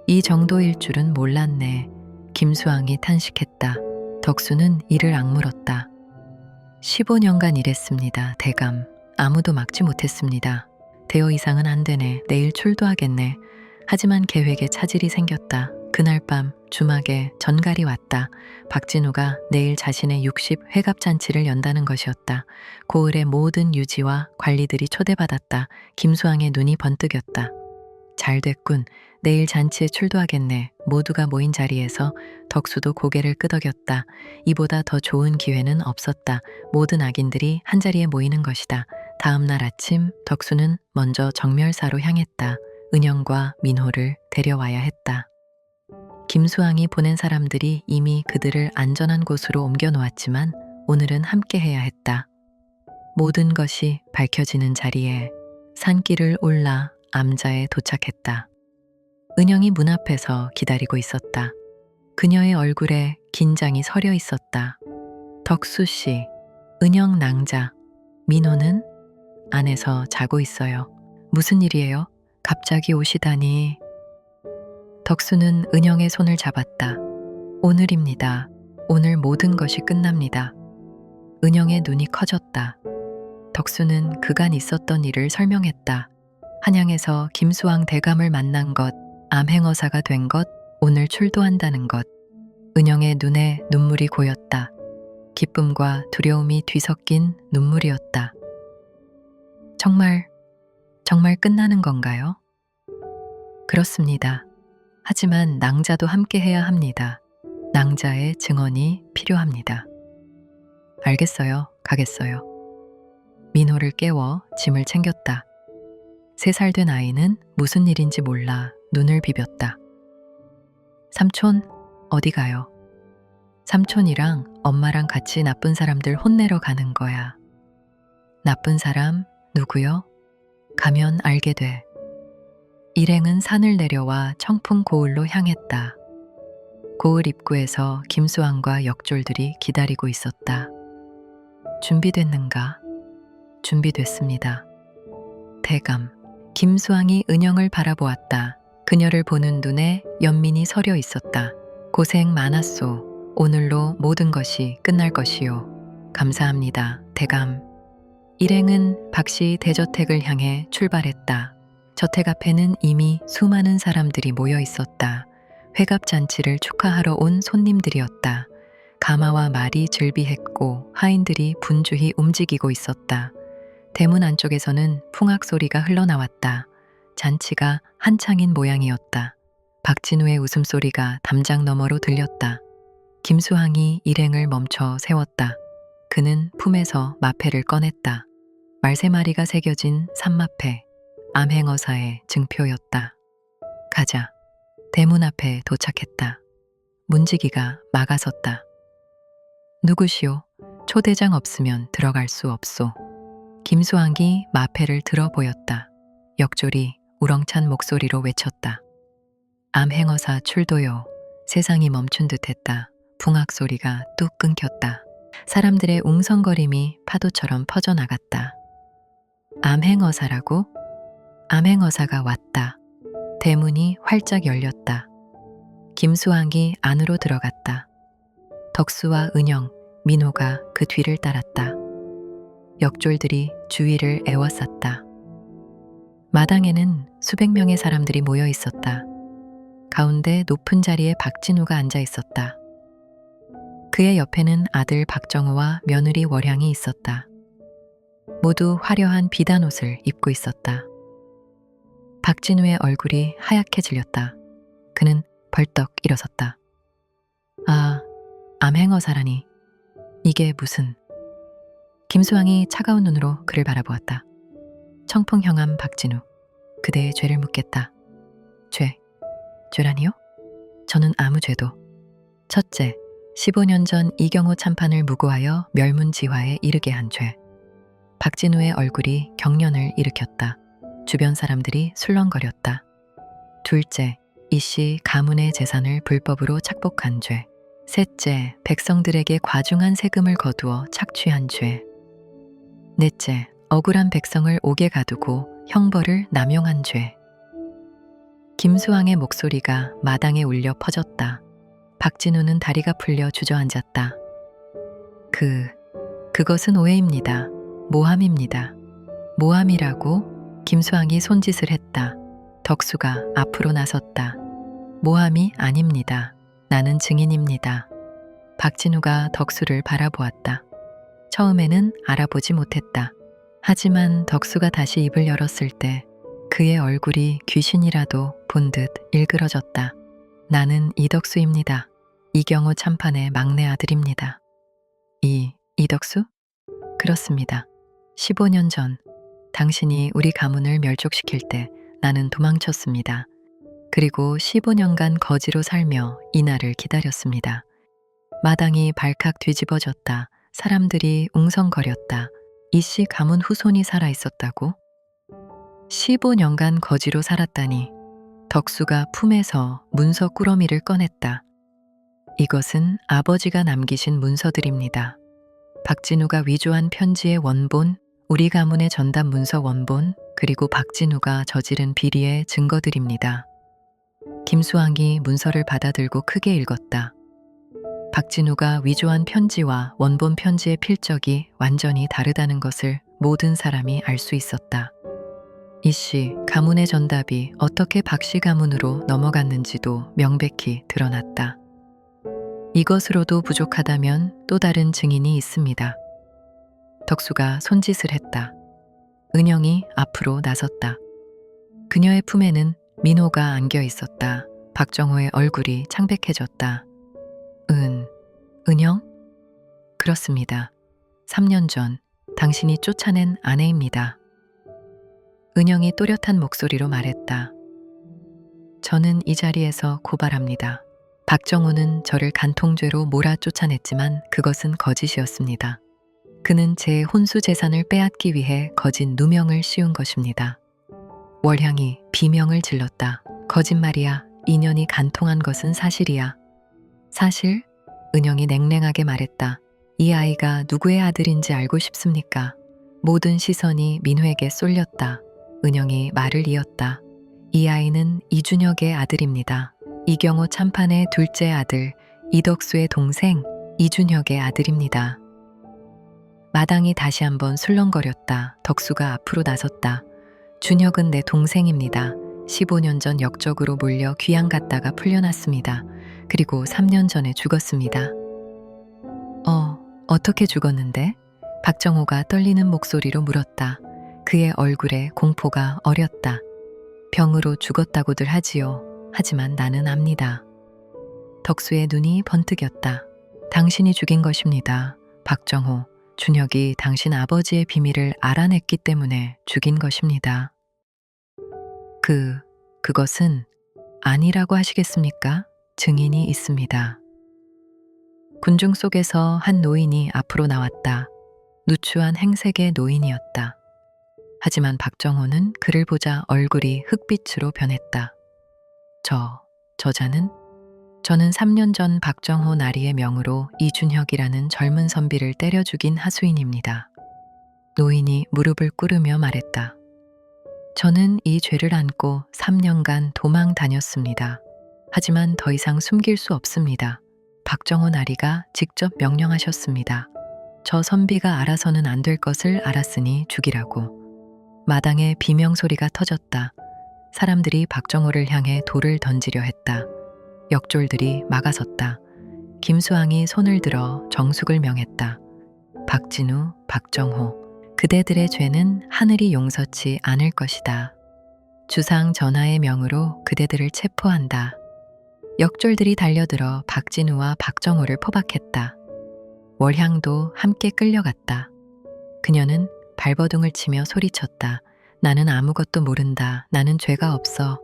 이 정도일 줄은 몰랐네. 김수항이 탄식했다. 덕수는 이를 악물었다. 15년간 일했습니다, 대감. 아무도 막지 못했습니다. 대여 이상은 안 되네. 내일 출도하겠네. 하지만 계획에 차질이 생겼다. 그날 밤 주막에 전갈이 왔다. 박진우가 내일 자신의 60 회갑잔치를 연다는 것이었다. 고을의 모든 유지와 관리들이 초대받았다. 김수항의 눈이 번뜩였다. 잘 됐군. 내일 잔치에 출도하겠네. 모두가 모인 자리에서 덕수도 고개를 끄덕였다. 이보다 더 좋은 기회는 없었다. 모든 악인들이 한자리에 모이는 것이다. 다음 날 아침 덕수는 먼저 정멸사로 향했다. 은영과 민호를 데려와야 했다. 김수항이 보낸 사람들이 이미 그들을 안전한 곳으로 옮겨 놓았지만 오늘은 함께 해야 했다. 모든 것이 밝혀지는 자리에 산길을 올라 암자에 도착했다. 은영이 문 앞에서 기다리고 있었다. 그녀의 얼굴에 긴장이 서려 있었다. 덕수 씨, 은영 낭자, 민호는 안에서 자고 있어요. 무슨 일이에요? 갑자기 오시다니. 덕수는 은영의 손을 잡았다. 오늘입니다. 오늘 모든 것이 끝납니다. 은영의 눈이 커졌다. 덕수는 그간 있었던 일을 설명했다. 한양에서 김수항 대감을 만난 것, 암행어사가 된 것, 오늘 출도한다는 것. 은영의 눈에 눈물이 고였다. 기쁨과 두려움이 뒤섞인 눈물이었다. 정말 끝나는 건가요? 그렇습니다. 하지만 낭자도 함께 해야 합니다. 낭자의 증언이 필요합니다. 알겠어요. 가겠어요. 민호를 깨워 짐을 챙겼다. 3살 된 아이는 무슨 일인지 몰라 눈을 비볐다. 삼촌, 어디 가요? 삼촌이랑 엄마랑 같이 나쁜 사람들 혼내러 가는 거야. 나쁜 사람 누구요? 가면 알게 돼. 일행은 산을 내려와 청풍 고을로 향했다. 고을 입구에서 김수항과 역졸들이 기다리고 있었다. 준비됐는가? 준비됐습니다. 대감. 김수항이 은영을 바라보았다. 그녀를 보는 눈에 연민이 서려 있었다. 고생 많았소. 오늘로 모든 것이 끝날 것이요. 감사합니다, 대감. 일행은 박씨 대저택을 향해 출발했다. 저택 앞에는 이미 수많은 사람들이 모여 있었다. 회갑잔치를 축하하러 온 손님들이었다. 가마와 말이 즐비했고 하인들이 분주히 움직이고 있었다. 대문 안쪽에서는 풍악 소리가 흘러나왔다. 잔치가 한창인 모양이었다. 박진우의 웃음소리가 담장 너머로 들렸다. 김수항이 일행을 멈춰 세웠다. 그는 품에서 마패를 꺼냈다. 말 3마리가 새겨진 삼마패, 암행어사의 증표였다. 가자. 대문 앞에 도착했다. 문지기가 막아섰다. 누구시오? 초대장 없으면 들어갈 수 없소. 김수환이 마패를 들어 보였다. 역졸이 우렁찬 목소리로 외쳤다. 암행어사 출도요. 세상이 멈춘 듯했다. 붕악 소리가 뚝 끊겼다. 사람들의 웅성거림이 파도처럼 퍼져나갔다. 암행어사라고? 암행어사가 왔다. 대문이 활짝 열렸다. 김수환이 안으로 들어갔다. 덕수와 은영, 민호가 그 뒤를 따랐다. 역졸들이 주위를 에워쌌다. 마당에는 수백 명의 사람들이 모여 있었다. 가운데 높은 자리에 박진우가 앉아 있었다. 그의 옆에는 아들 박정호와 며느리 월향이 있었다. 모두 화려한 비단 옷을 입고 있었다. 박진우의 얼굴이 하얗게 질렸다. 그는 벌떡 일어섰다. 아, 암행어사라니. 이게 무슨... 김수환이 차가운 눈으로 그를 바라보았다. 청풍형암 박진우, 그대의 죄를 묻겠다. 죄라니요? 저는 아무 죄도. 첫째, 15년 전 이경호 참판을 무고하여 멸문지화에 이르게 한 죄. 박진우의 얼굴이 경련을 일으켰다. 주변 사람들이 술렁거렸다. 둘째, 이씨 가문의 재산을 불법으로 착복한 죄. 셋째, 백성들에게 과중한 세금을 거두어 착취한 죄. 넷째, 억울한 백성을 옥에 가두고 형벌을 남용한 죄. 김수왕의 목소리가 마당에 울려 퍼졌다. 박진우는 다리가 풀려 주저앉았다. 그것은 오해입니다. 모함입니다. 모함이라고? 김수왕이 손짓을 했다. 덕수가 앞으로 나섰다. 모함이 아닙니다. 나는 증인입니다. 박진우가 덕수를 바라보았다. 처음에는 알아보지 못했다. 하지만 덕수가 다시 입을 열었을 때 그의 얼굴이 귀신이라도 본 듯 일그러졌다. 나는 이덕수입니다. 이경호 참판의 막내 아들입니다. 이덕수? 그렇습니다. 15년 전 당신이 우리 가문을 멸족시킬 때 나는 도망쳤습니다. 그리고 15년간 거지로 살며 이날을 기다렸습니다. 마당이 발칵 뒤집어졌다. 사람들이 웅성거렸다. 이씨 가문 후손이 살아있었다고? 15년간 거지로 살았다니. 덕수가 품에서 문서 꾸러미를 꺼냈다. 이것은 아버지가 남기신 문서들입니다. 박진우가 위조한 편지의 원본, 우리 가문의 전담 문서 원본, 그리고 박진우가 저지른 비리의 증거들입니다. 김수왕이 문서를 받아들고 크게 읽었다. 박진우가 위조한 편지와 원본 편지의 필적이 완전히 다르다는 것을 모든 사람이 알 수 있었다. 이씨 가문의 전답이 어떻게 박씨 가문으로 넘어갔는지도 명백히 드러났다. 이것으로도 부족하다면 또 다른 증인이 있습니다. 덕수가 손짓을 했다. 은영이 앞으로 나섰다. 그녀의 품에는 민호가 안겨 있었다. 박정호의 얼굴이 창백해졌다. 은영? 그렇습니다. 3년 전 당신이 쫓아낸 아내입니다. 은영이 또렷한 목소리로 말했다. 저는 이 자리에서 고발합니다. 박정호는 저를 간통죄로 몰아 쫓아냈지만 그것은 거짓이었습니다. 그는 제 혼수 재산을 빼앗기 위해 거짓 누명을 씌운 것입니다. 월향이 비명을 질렀다. 거짓말이야. 인연이 간통한 것은 사실이야. 사실? 은영이 냉랭하게 말했다. 이 아이가 누구의 아들인지 알고 싶습니까? 모든 시선이 민호에게 쏠렸다. 은영이 말을 이었다. 이 아이는 이준혁의 아들입니다. 이경호 참판의 둘째 아들, 이덕수의 동생, 이준혁의 아들입니다. 마당이 다시 한번 술렁거렸다. 덕수가 앞으로 나섰다. 준혁은 내 동생입니다. 15년 전 역적으로 몰려 귀양 갔다가 풀려났습니다. 그리고 3년 전에 죽었습니다. 어떻게 죽었는데? 박정호가 떨리는 목소리로 물었다. 그의 얼굴에 공포가 어렸다. 병으로 죽었다고들 하지요. 하지만 나는 압니다. 덕수의 눈이 번뜩였다. 당신이 죽인 것입니다. 박정호, 준혁이 당신 아버지의 비밀을 알아냈기 때문에 죽인 것입니다. 그것은 아니라고 하시겠습니까? 증인이 있습니다. 군중 속에서 한 노인이 앞으로 나왔다. 누추한 행색의 노인이었다. 하지만 박정호는 그를 보자 얼굴이 흑빛으로 변했다. 저는 3년 전 박정호 나리의 명으로 이준혁이라는 젊은 선비를 때려 죽인 하수인입니다. 노인이 무릎을 꿇으며 말했다. 저는 이 죄를 안고 3년간 도망 다녔습니다. 하지만 더 이상 숨길 수 없습니다. 박정호 나리가 직접 명령하셨습니다. 저 선비가 알아서는 안 될 것을 알았으니 죽이라고. 마당에 비명소리가 터졌다. 사람들이 박정호를 향해 돌을 던지려 했다. 역졸들이 막아섰다. 김수왕이 손을 들어 정숙을 명했다. 박진우, 박정호, 그대들의 죄는 하늘이 용서치 않을 것이다. 주상 전하의 명으로 그대들을 체포한다. 역졸들이 달려들어 박진우와 박정호를 포박했다. 월향도 함께 끌려갔다. 그녀는 발버둥을 치며 소리쳤다. 나는 아무것도 모른다. 나는 죄가 없어.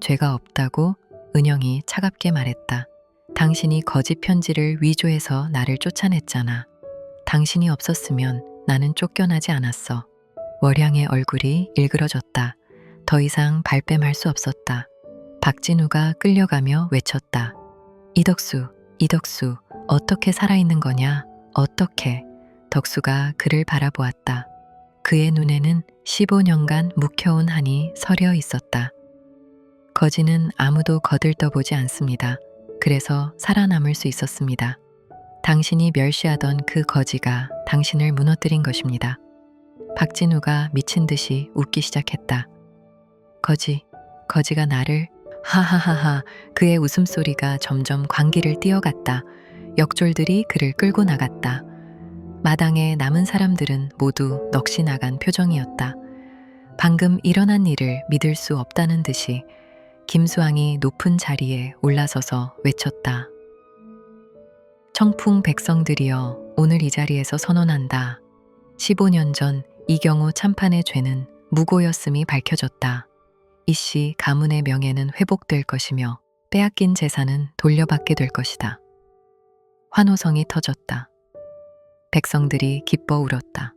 죄가 없다고 은영이 차갑게 말했다. 당신이 거짓 편지를 위조해서 나를 쫓아냈잖아. 당신이 없었으면 나는 쫓겨나지 않았어. 월향의 얼굴이 일그러졌다. 더 이상 발뺌할 수 없었다. 박진우가 끌려가며 외쳤다. 이덕수, 이덕수, 어떻게 살아있는 거냐? 어떻게? 덕수가 그를 바라보았다. 그의 눈에는 15년간 묵혀온 한이 서려 있었다. 거지는 아무도 거들떠보지 않습니다. 그래서 살아남을 수 있었습니다. 당신이 멸시하던 그 거지가 당신을 무너뜨린 것입니다. 박진우가 미친 듯이 웃기 시작했다. 거지가 나를... 하하하하. 그의 웃음소리가 점점 광기를 띄어갔다. 역졸들이 그를 끌고 나갔다. 마당에 남은 사람들은 모두 넋이 나간 표정이었다. 방금 일어난 일을 믿을 수 없다는 듯이 김수왕이 높은 자리에 올라서서 외쳤다. 청풍 백성들이여, 오늘 이 자리에서 선언한다. 15년 전 이경호 참판의 죄는 무고였음이 밝혀졌다. 이씨 가문의 명예는 회복될 것이며 빼앗긴 재산은 돌려받게 될 것이다. 환호성이 터졌다. 백성들이 기뻐 울었다.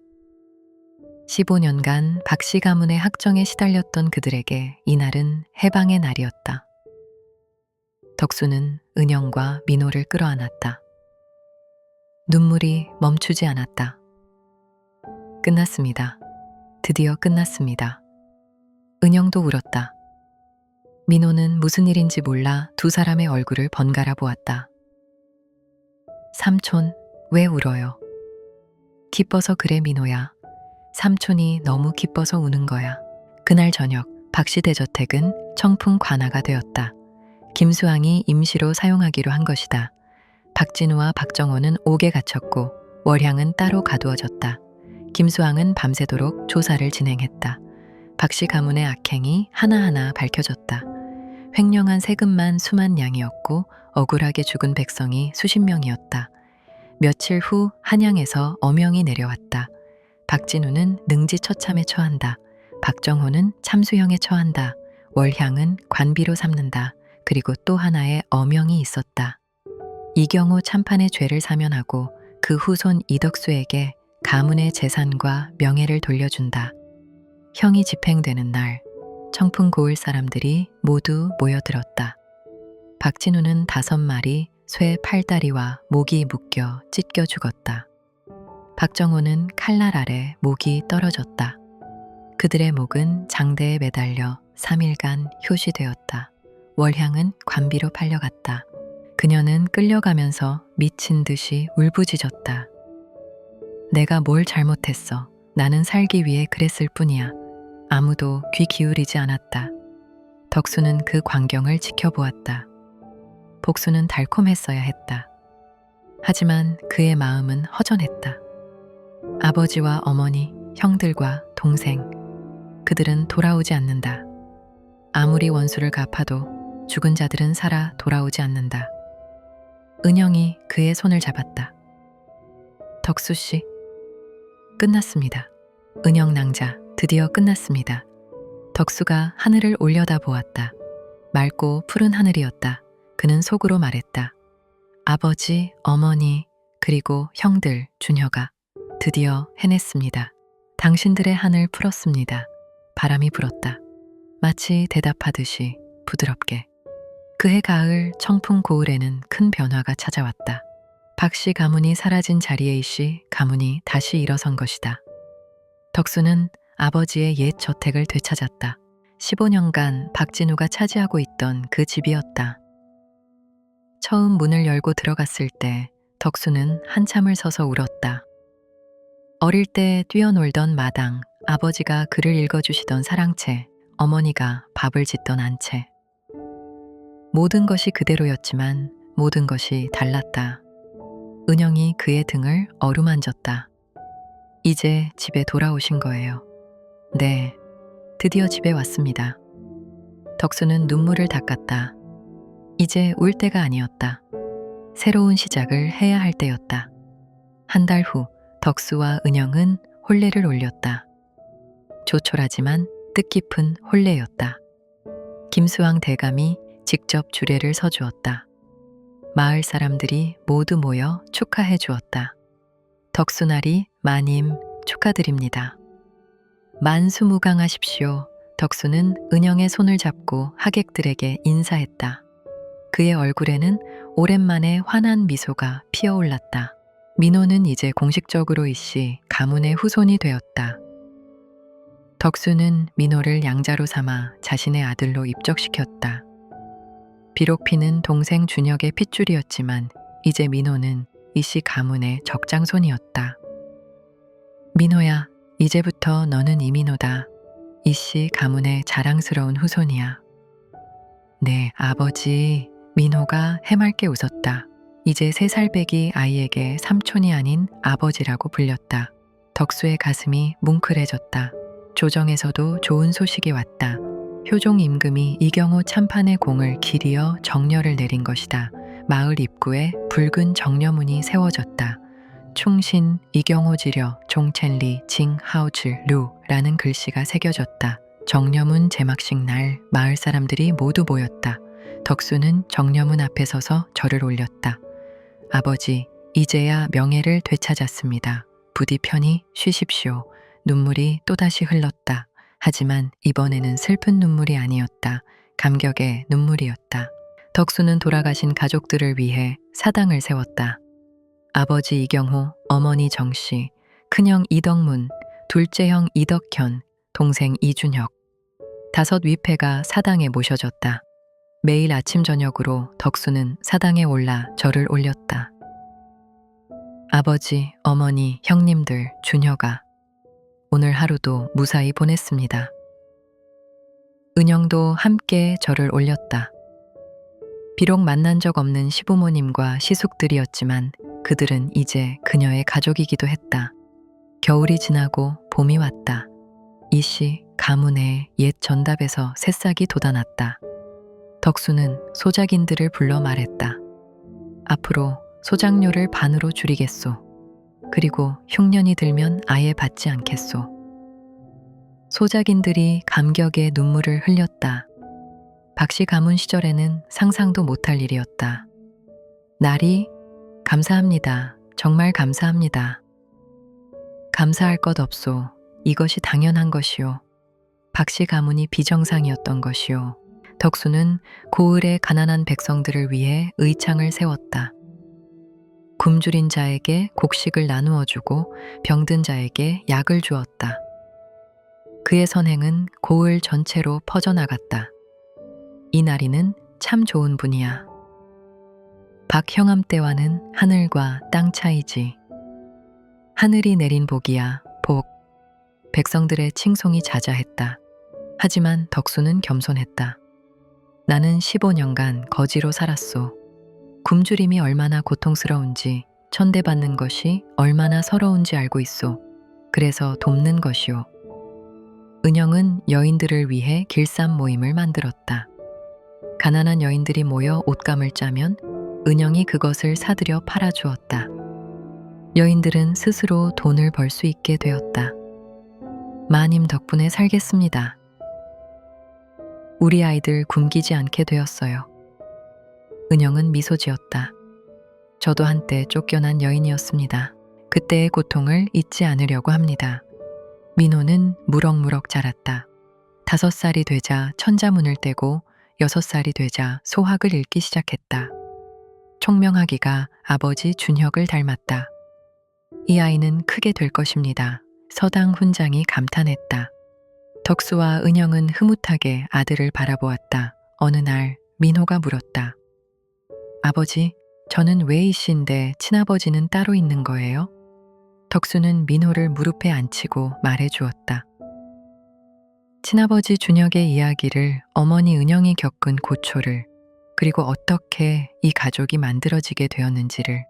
15년간 박씨 가문의 학정에 시달렸던 그들에게 이날은 해방의 날이었다. 덕수는 은영과 민호를 끌어안았다. 눈물이 멈추지 않았다. 끝났습니다. 드디어 끝났습니다. 은영도 울었다. 민호는 무슨 일인지 몰라 두 사람의 얼굴을 번갈아 보았다. 삼촌, 왜 울어요? 기뻐서 그래, 민호야. 삼촌이 너무 기뻐서 우는 거야. 그날 저녁 박씨 대저택은 청풍 관아가 되었다. 김수왕이 임시로 사용하기로 한 것이다. 박진우와 박정호는 옥에 갇혔고 월향은 따로 가두어졌다. 김수왕은 밤새도록 조사를 진행했다. 박씨 가문의 악행이 하나하나 밝혀졌다. 횡령한 세금만 수만 양이었고 억울하게 죽은 백성이 수십 명이었다. 며칠 후 한양에서 어명이 내려왔다. 박진우는 능지처참에 처한다. 박정호는 참수형에 처한다. 월향은 관비로 삼는다. 그리고 또 하나의 어명이 있었다. 이경호 참판의 죄를 사면하고 그 후손 이덕수에게 가문의 재산과 명예를 돌려준다. 형이 집행되는 날, 청풍 고을 사람들이 모두 모여들었다. 박진우는 5마리 쇠 팔다리와 목이 묶여 찢겨 죽었다. 박정호는 칼날 아래 목이 떨어졌다. 그들의 목은 장대에 매달려 3일간 효시되었다. 월향은 관비로 팔려갔다. 그녀는 끌려가면서 미친 듯이 울부짖었다. 내가 뭘 잘못했어. 나는 살기 위해 그랬을 뿐이야. 아무도 귀 기울이지 않았다. 덕수는 그 광경을 지켜보았다. 복수는 달콤했어야 했다. 하지만 그의 마음은 허전했다. 아버지와 어머니, 형들과 동생, 그들은 돌아오지 않는다. 아무리 원수를 갚아도 죽은 자들은 살아 돌아오지 않는다. 은영이 그의 손을 잡았다. 덕수씨, 끝났습니다. 은영 낭자, 드디어 끝났습니다. 덕수가 하늘을 올려다 보았다. 맑고 푸른 하늘이었다. 그는 속으로 말했다. 아버지, 어머니, 그리고 형들, 주녀가 드디어 해냈습니다. 당신들의 한을 풀었습니다. 바람이 불었다. 마치 대답하듯이 부드럽게. 그해 가을 청풍 고을에는 큰 변화가 찾아왔다. 박씨 가문이 사라진 자리에 이씨 가문이 다시 일어선 것이다. 덕수는 아버지의 옛 저택을 되찾았다. 15년간 박진우가 차지하고 있던 그 집이었다. 처음 문을 열고 들어갔을 때 덕수는 한참을 서서 울었다. 어릴 때 뛰어놀던 마당, 아버지가 글을 읽어주시던 사랑채, 어머니가 밥을 짓던 안채. 모든 것이 그대로였지만 모든 것이 달랐다. 은영이 그의 등을 어루만졌다. 이제 집에 돌아오신 거예요. 네, 드디어 집에 왔습니다. 덕수는 눈물을 닦았다. 이제 울 때가 아니었다. 새로운 시작을 해야 할 때였다. 한 달 후 덕수와 은영은 혼례를 올렸다. 조촐하지만 뜻깊은 혼례였다. 김수왕 대감이 직접 주례를 서주었다. 마을 사람들이 모두 모여 축하해 주었다. 덕수나리 마님 축하드립니다. 만수무강하십시오. 덕수는 은영의 손을 잡고 하객들에게 인사했다. 그의 얼굴에는 오랜만에 환한 미소가 피어올랐다. 민호는 이제 공식적으로 이씨 가문의 후손이 되었다. 덕수는 민호를 양자로 삼아 자신의 아들로 입적시켰다. 비록 피는 동생 준혁의 핏줄이었지만 이제 민호는 이씨 가문의 적장손이었다. 민호야, 이제부터 너는 이민호다. 이씨 가문의 자랑스러운 후손이야. 네, 아버지. 민호가 해맑게 웃었다. 이제 3살 배기 아이에게 삼촌이 아닌 아버지라고 불렸다. 덕수의 가슴이 뭉클해졌다. 조정에서도 좋은 소식이 왔다. 효종 임금이 이경호 참판의 공을 길이어 정렬을 내린 것이다. 마을 입구에 붉은 정려문이 세워졌다. 충신, 이경호 지려, 종첸리, 징, 하우즈, 루라는 글씨가 새겨졌다. 정려문 제막식 날 마을 사람들이 모두 모였다. 덕수는 정려문 앞에 서서 절을 올렸다. 아버지, 이제야 명예를 되찾았습니다. 부디 편히 쉬십시오. 눈물이 또다시 흘렀다. 하지만 이번에는 슬픈 눈물이 아니었다. 감격의 눈물이었다. 덕수는 돌아가신 가족들을 위해 사당을 세웠다. 아버지 이경호, 어머니 정씨, 큰형 이덕문, 둘째 형 이덕현, 동생 이준혁. 5 위패가 사당에 모셔졌다. 매일 아침 저녁으로 덕수는 사당에 올라 절을 올렸다. 아버지, 어머니, 형님들, 주녀가 오늘 하루도 무사히 보냈습니다. 은영도 함께 절을 올렸다. 비록 만난 적 없는 시부모님과 시숙들이었지만 그들은 이제 그녀의 가족이기도 했다. 겨울이 지나고 봄이 왔다. 이씨 가문의 옛 전답에서 새싹이 돋아났다. 덕수는 소작인들을 불러 말했다. 앞으로 소작료를 반으로 줄이겠소. 그리고 흉년이 들면 아예 받지 않겠소. 소작인들이 감격의 눈물을 흘렸다. 박씨 가문 시절에는 상상도 못할 일이었다. 나리, 감사합니다. 정말 감사합니다. 감사할 것 없소. 이것이 당연한 것이오. 박씨 가문이 비정상이었던 것이오. 덕수는 고을의 가난한 백성들을 위해 의창을 세웠다. 굶주린 자에게 곡식을 나누어 주고 병든 자에게 약을 주었다. 그의 선행은 고을 전체로 퍼져나갔다. 이 나리는 참 좋은 분이야. 박형암 때와는 하늘과 땅 차이지. 하늘이 내린 복이야, 복. 백성들의 칭송이 자자했다. 하지만 덕수는 겸손했다. 나는 15년간 거지로 살았소. 굶주림이 얼마나 고통스러운지, 천대받는 것이 얼마나 서러운지 알고 있소. 그래서 돕는 것이오. 은영은 여인들을 위해 길쌈 모임을 만들었다. 가난한 여인들이 모여 옷감을 짜면 은영이 그것을 사들여 팔아주었다. 여인들은 스스로 돈을 벌 수 있게 되었다. 마님 덕분에 살겠습니다. 우리 아이들 굶기지 않게 되었어요. 은영은 미소 지었다. 저도 한때 쫓겨난 여인이었습니다. 그때의 고통을 잊지 않으려고 합니다. 민호는 무럭무럭 자랐다. 5살이 되자 천자문을 떼고 6살이 되자 소학을 읽기 시작했다. 총명하기가 아버지 준혁을 닮았다. 이 아이는 크게 될 것입니다. 서당 훈장이 감탄했다. 덕수와 은영은 흐뭇하게 아들을 바라보았다. 어느 날 민호가 물었다. 아버지, 저는 왜 이씨인데 친아버지는 따로 있는 거예요? 덕수는 민호를 무릎에 앉히고 말해 주었다. 친아버지 준혁의 이야기를, 어머니 은영이 겪은 고초를, 그리고 어떻게 이 가족이 만들어지게 되었는지를.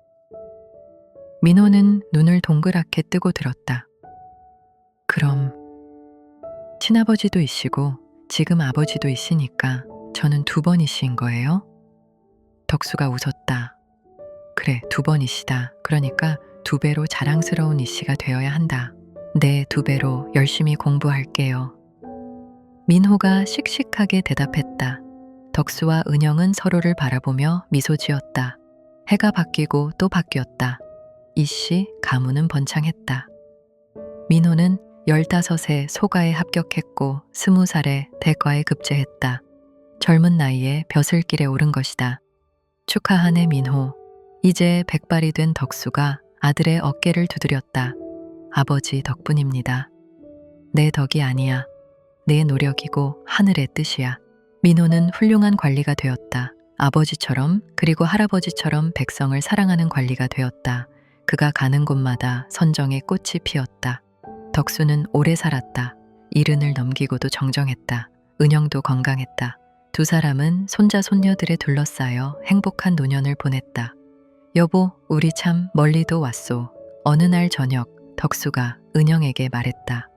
민호는 눈을 동그랗게 뜨고 들었다. 그럼 친아버지도 이씨고 지금 아버지도 이씨니까 저는 2번 이씨인 거예요? 덕수가 웃었다. 그래, 2번 이씨다. 그러니까 2배로 자랑스러운 이씨가 되어야 한다. 네, 2배로 열심히 공부할게요. 민호가 씩씩하게 대답했다. 덕수와 은영은 서로를 바라보며 미소 지었다. 해가 바뀌고 또 바뀌었다. 이씨 가문은 번창했다. 민호는 15세 소가에 합격했고 20살에 대과에 급제했다. 젊은 나이에 벼슬길에 오른 것이다. 축하하네 민호. 이제 백발이 된 덕수가 아들의 어깨를 두드렸다. 아버지 덕분입니다. 내 덕이 아니야. 내 노력이고 하늘의 뜻이야. 민호는 훌륭한 관리가 되었다. 아버지처럼 그리고 할아버지처럼 백성을 사랑하는 관리가 되었다. 그가 가는 곳마다 선정의 꽃이 피었다. 덕수는 오래 살았다. 70을 넘기고도 정정했다. 은영도 건강했다. 2 사람은 손자 손녀들에 둘러싸여 행복한 노년을 보냈다. 여보, 우리 참 멀리도 왔소. 어느 날 저녁 덕수가 은영에게 말했다.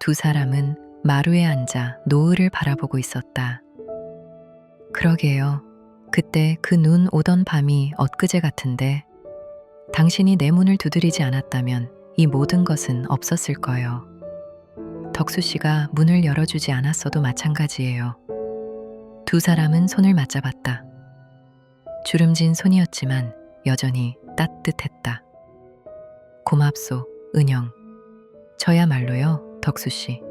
2 사람은 마루에 앉아 노을을 바라보고 있었다. 그러게요. 그때 그 눈 오던 밤이 엊그제 같은데 당신이 내 문을 두드리지 않았다면 이 모든 것은 없었을 거예요. 덕수 씨가 문을 열어주지 않았어도 마찬가지예요. 2 사람은 손을 맞잡았다. 주름진 손이었지만 여전히 따뜻했다. 고맙소, 은영. 저야말로요, 덕수 씨.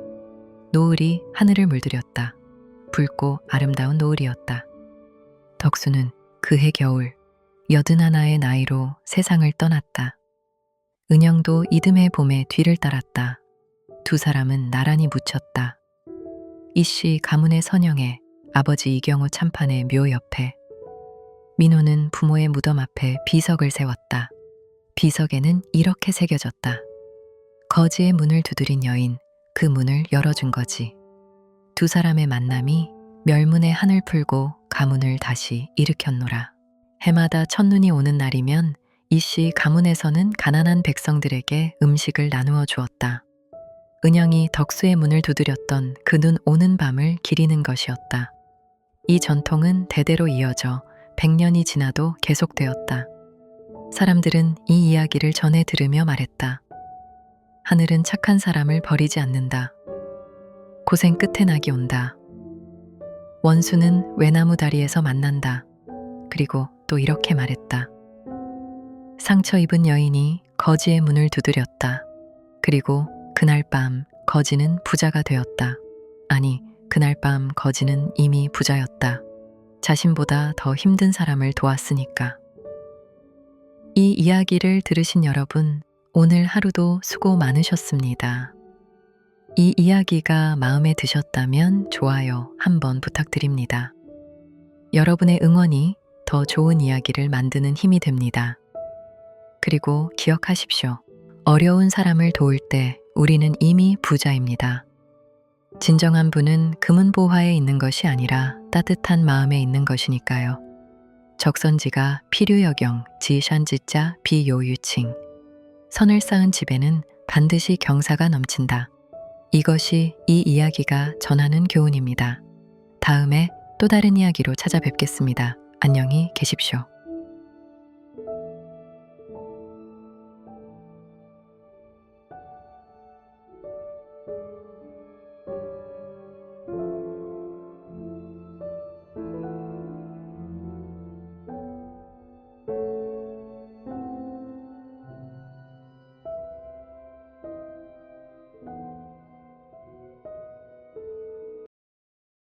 노을이 하늘을 물들였다. 붉고 아름다운 노을이었다. 덕수는 그해 겨울 81의 나이로 세상을 떠났다. 은영도 이듬해 봄에 뒤를 따랐다. 2 사람은 나란히 묻혔다. 이씨 가문의 선영에 아버지 이경호 참판의 묘 옆에. 민호는 부모의 무덤 앞에 비석을 세웠다. 비석에는 이렇게 새겨졌다. 거지의 문을 두드린 여인, 그 문을 열어준 거지. 2 사람의 만남이 멸문의 한을 풀고 가문을 다시 일으켰노라. 해마다 첫눈이 오는 날이면 이씨 가문에서는 가난한 백성들에게 음식을 나누어 주었다. 은영이 덕수의 문을 두드렸던 그 눈 오는 밤을 기리는 것이었다. 이 전통은 대대로 이어져 100년이 지나도 계속되었다. 사람들은 이 이야기를 전해 들으며 말했다. 하늘은 착한 사람을 버리지 않는다. 고생 끝에 낙이 온다. 원수는 외나무 다리에서 만난다. 그리고 또 이렇게 말했다. 상처 입은 여인이 거지의 문을 두드렸다. 그리고 그날 밤 거지는 부자가 되었다. 아니, 그날 밤 거지는 이미 부자였다. 자신보다 더 힘든 사람을 도왔으니까. 이 이야기를 들으신 여러분, 오늘 하루도 수고 많으셨습니다. 이 이야기가 마음에 드셨다면 좋아요 한번 부탁드립니다. 여러분의 응원이 더 좋은 이야기를 만드는 힘이 됩니다. 그리고 기억하십시오. 어려운 사람을 도울 때 우리는 이미 부자입니다. 진정한 부는 금은보화에 있는 것이 아니라 따뜻한 마음에 있는 것이니까요. 적선지가 필요여경 지샨지자 비요유칭. 선을 쌓은 집에는 반드시 경사가 넘친다. 이것이 이 이야기가 전하는 교훈입니다. 다음에 또 다른 이야기로 찾아뵙겠습니다. 안녕히 계십시오.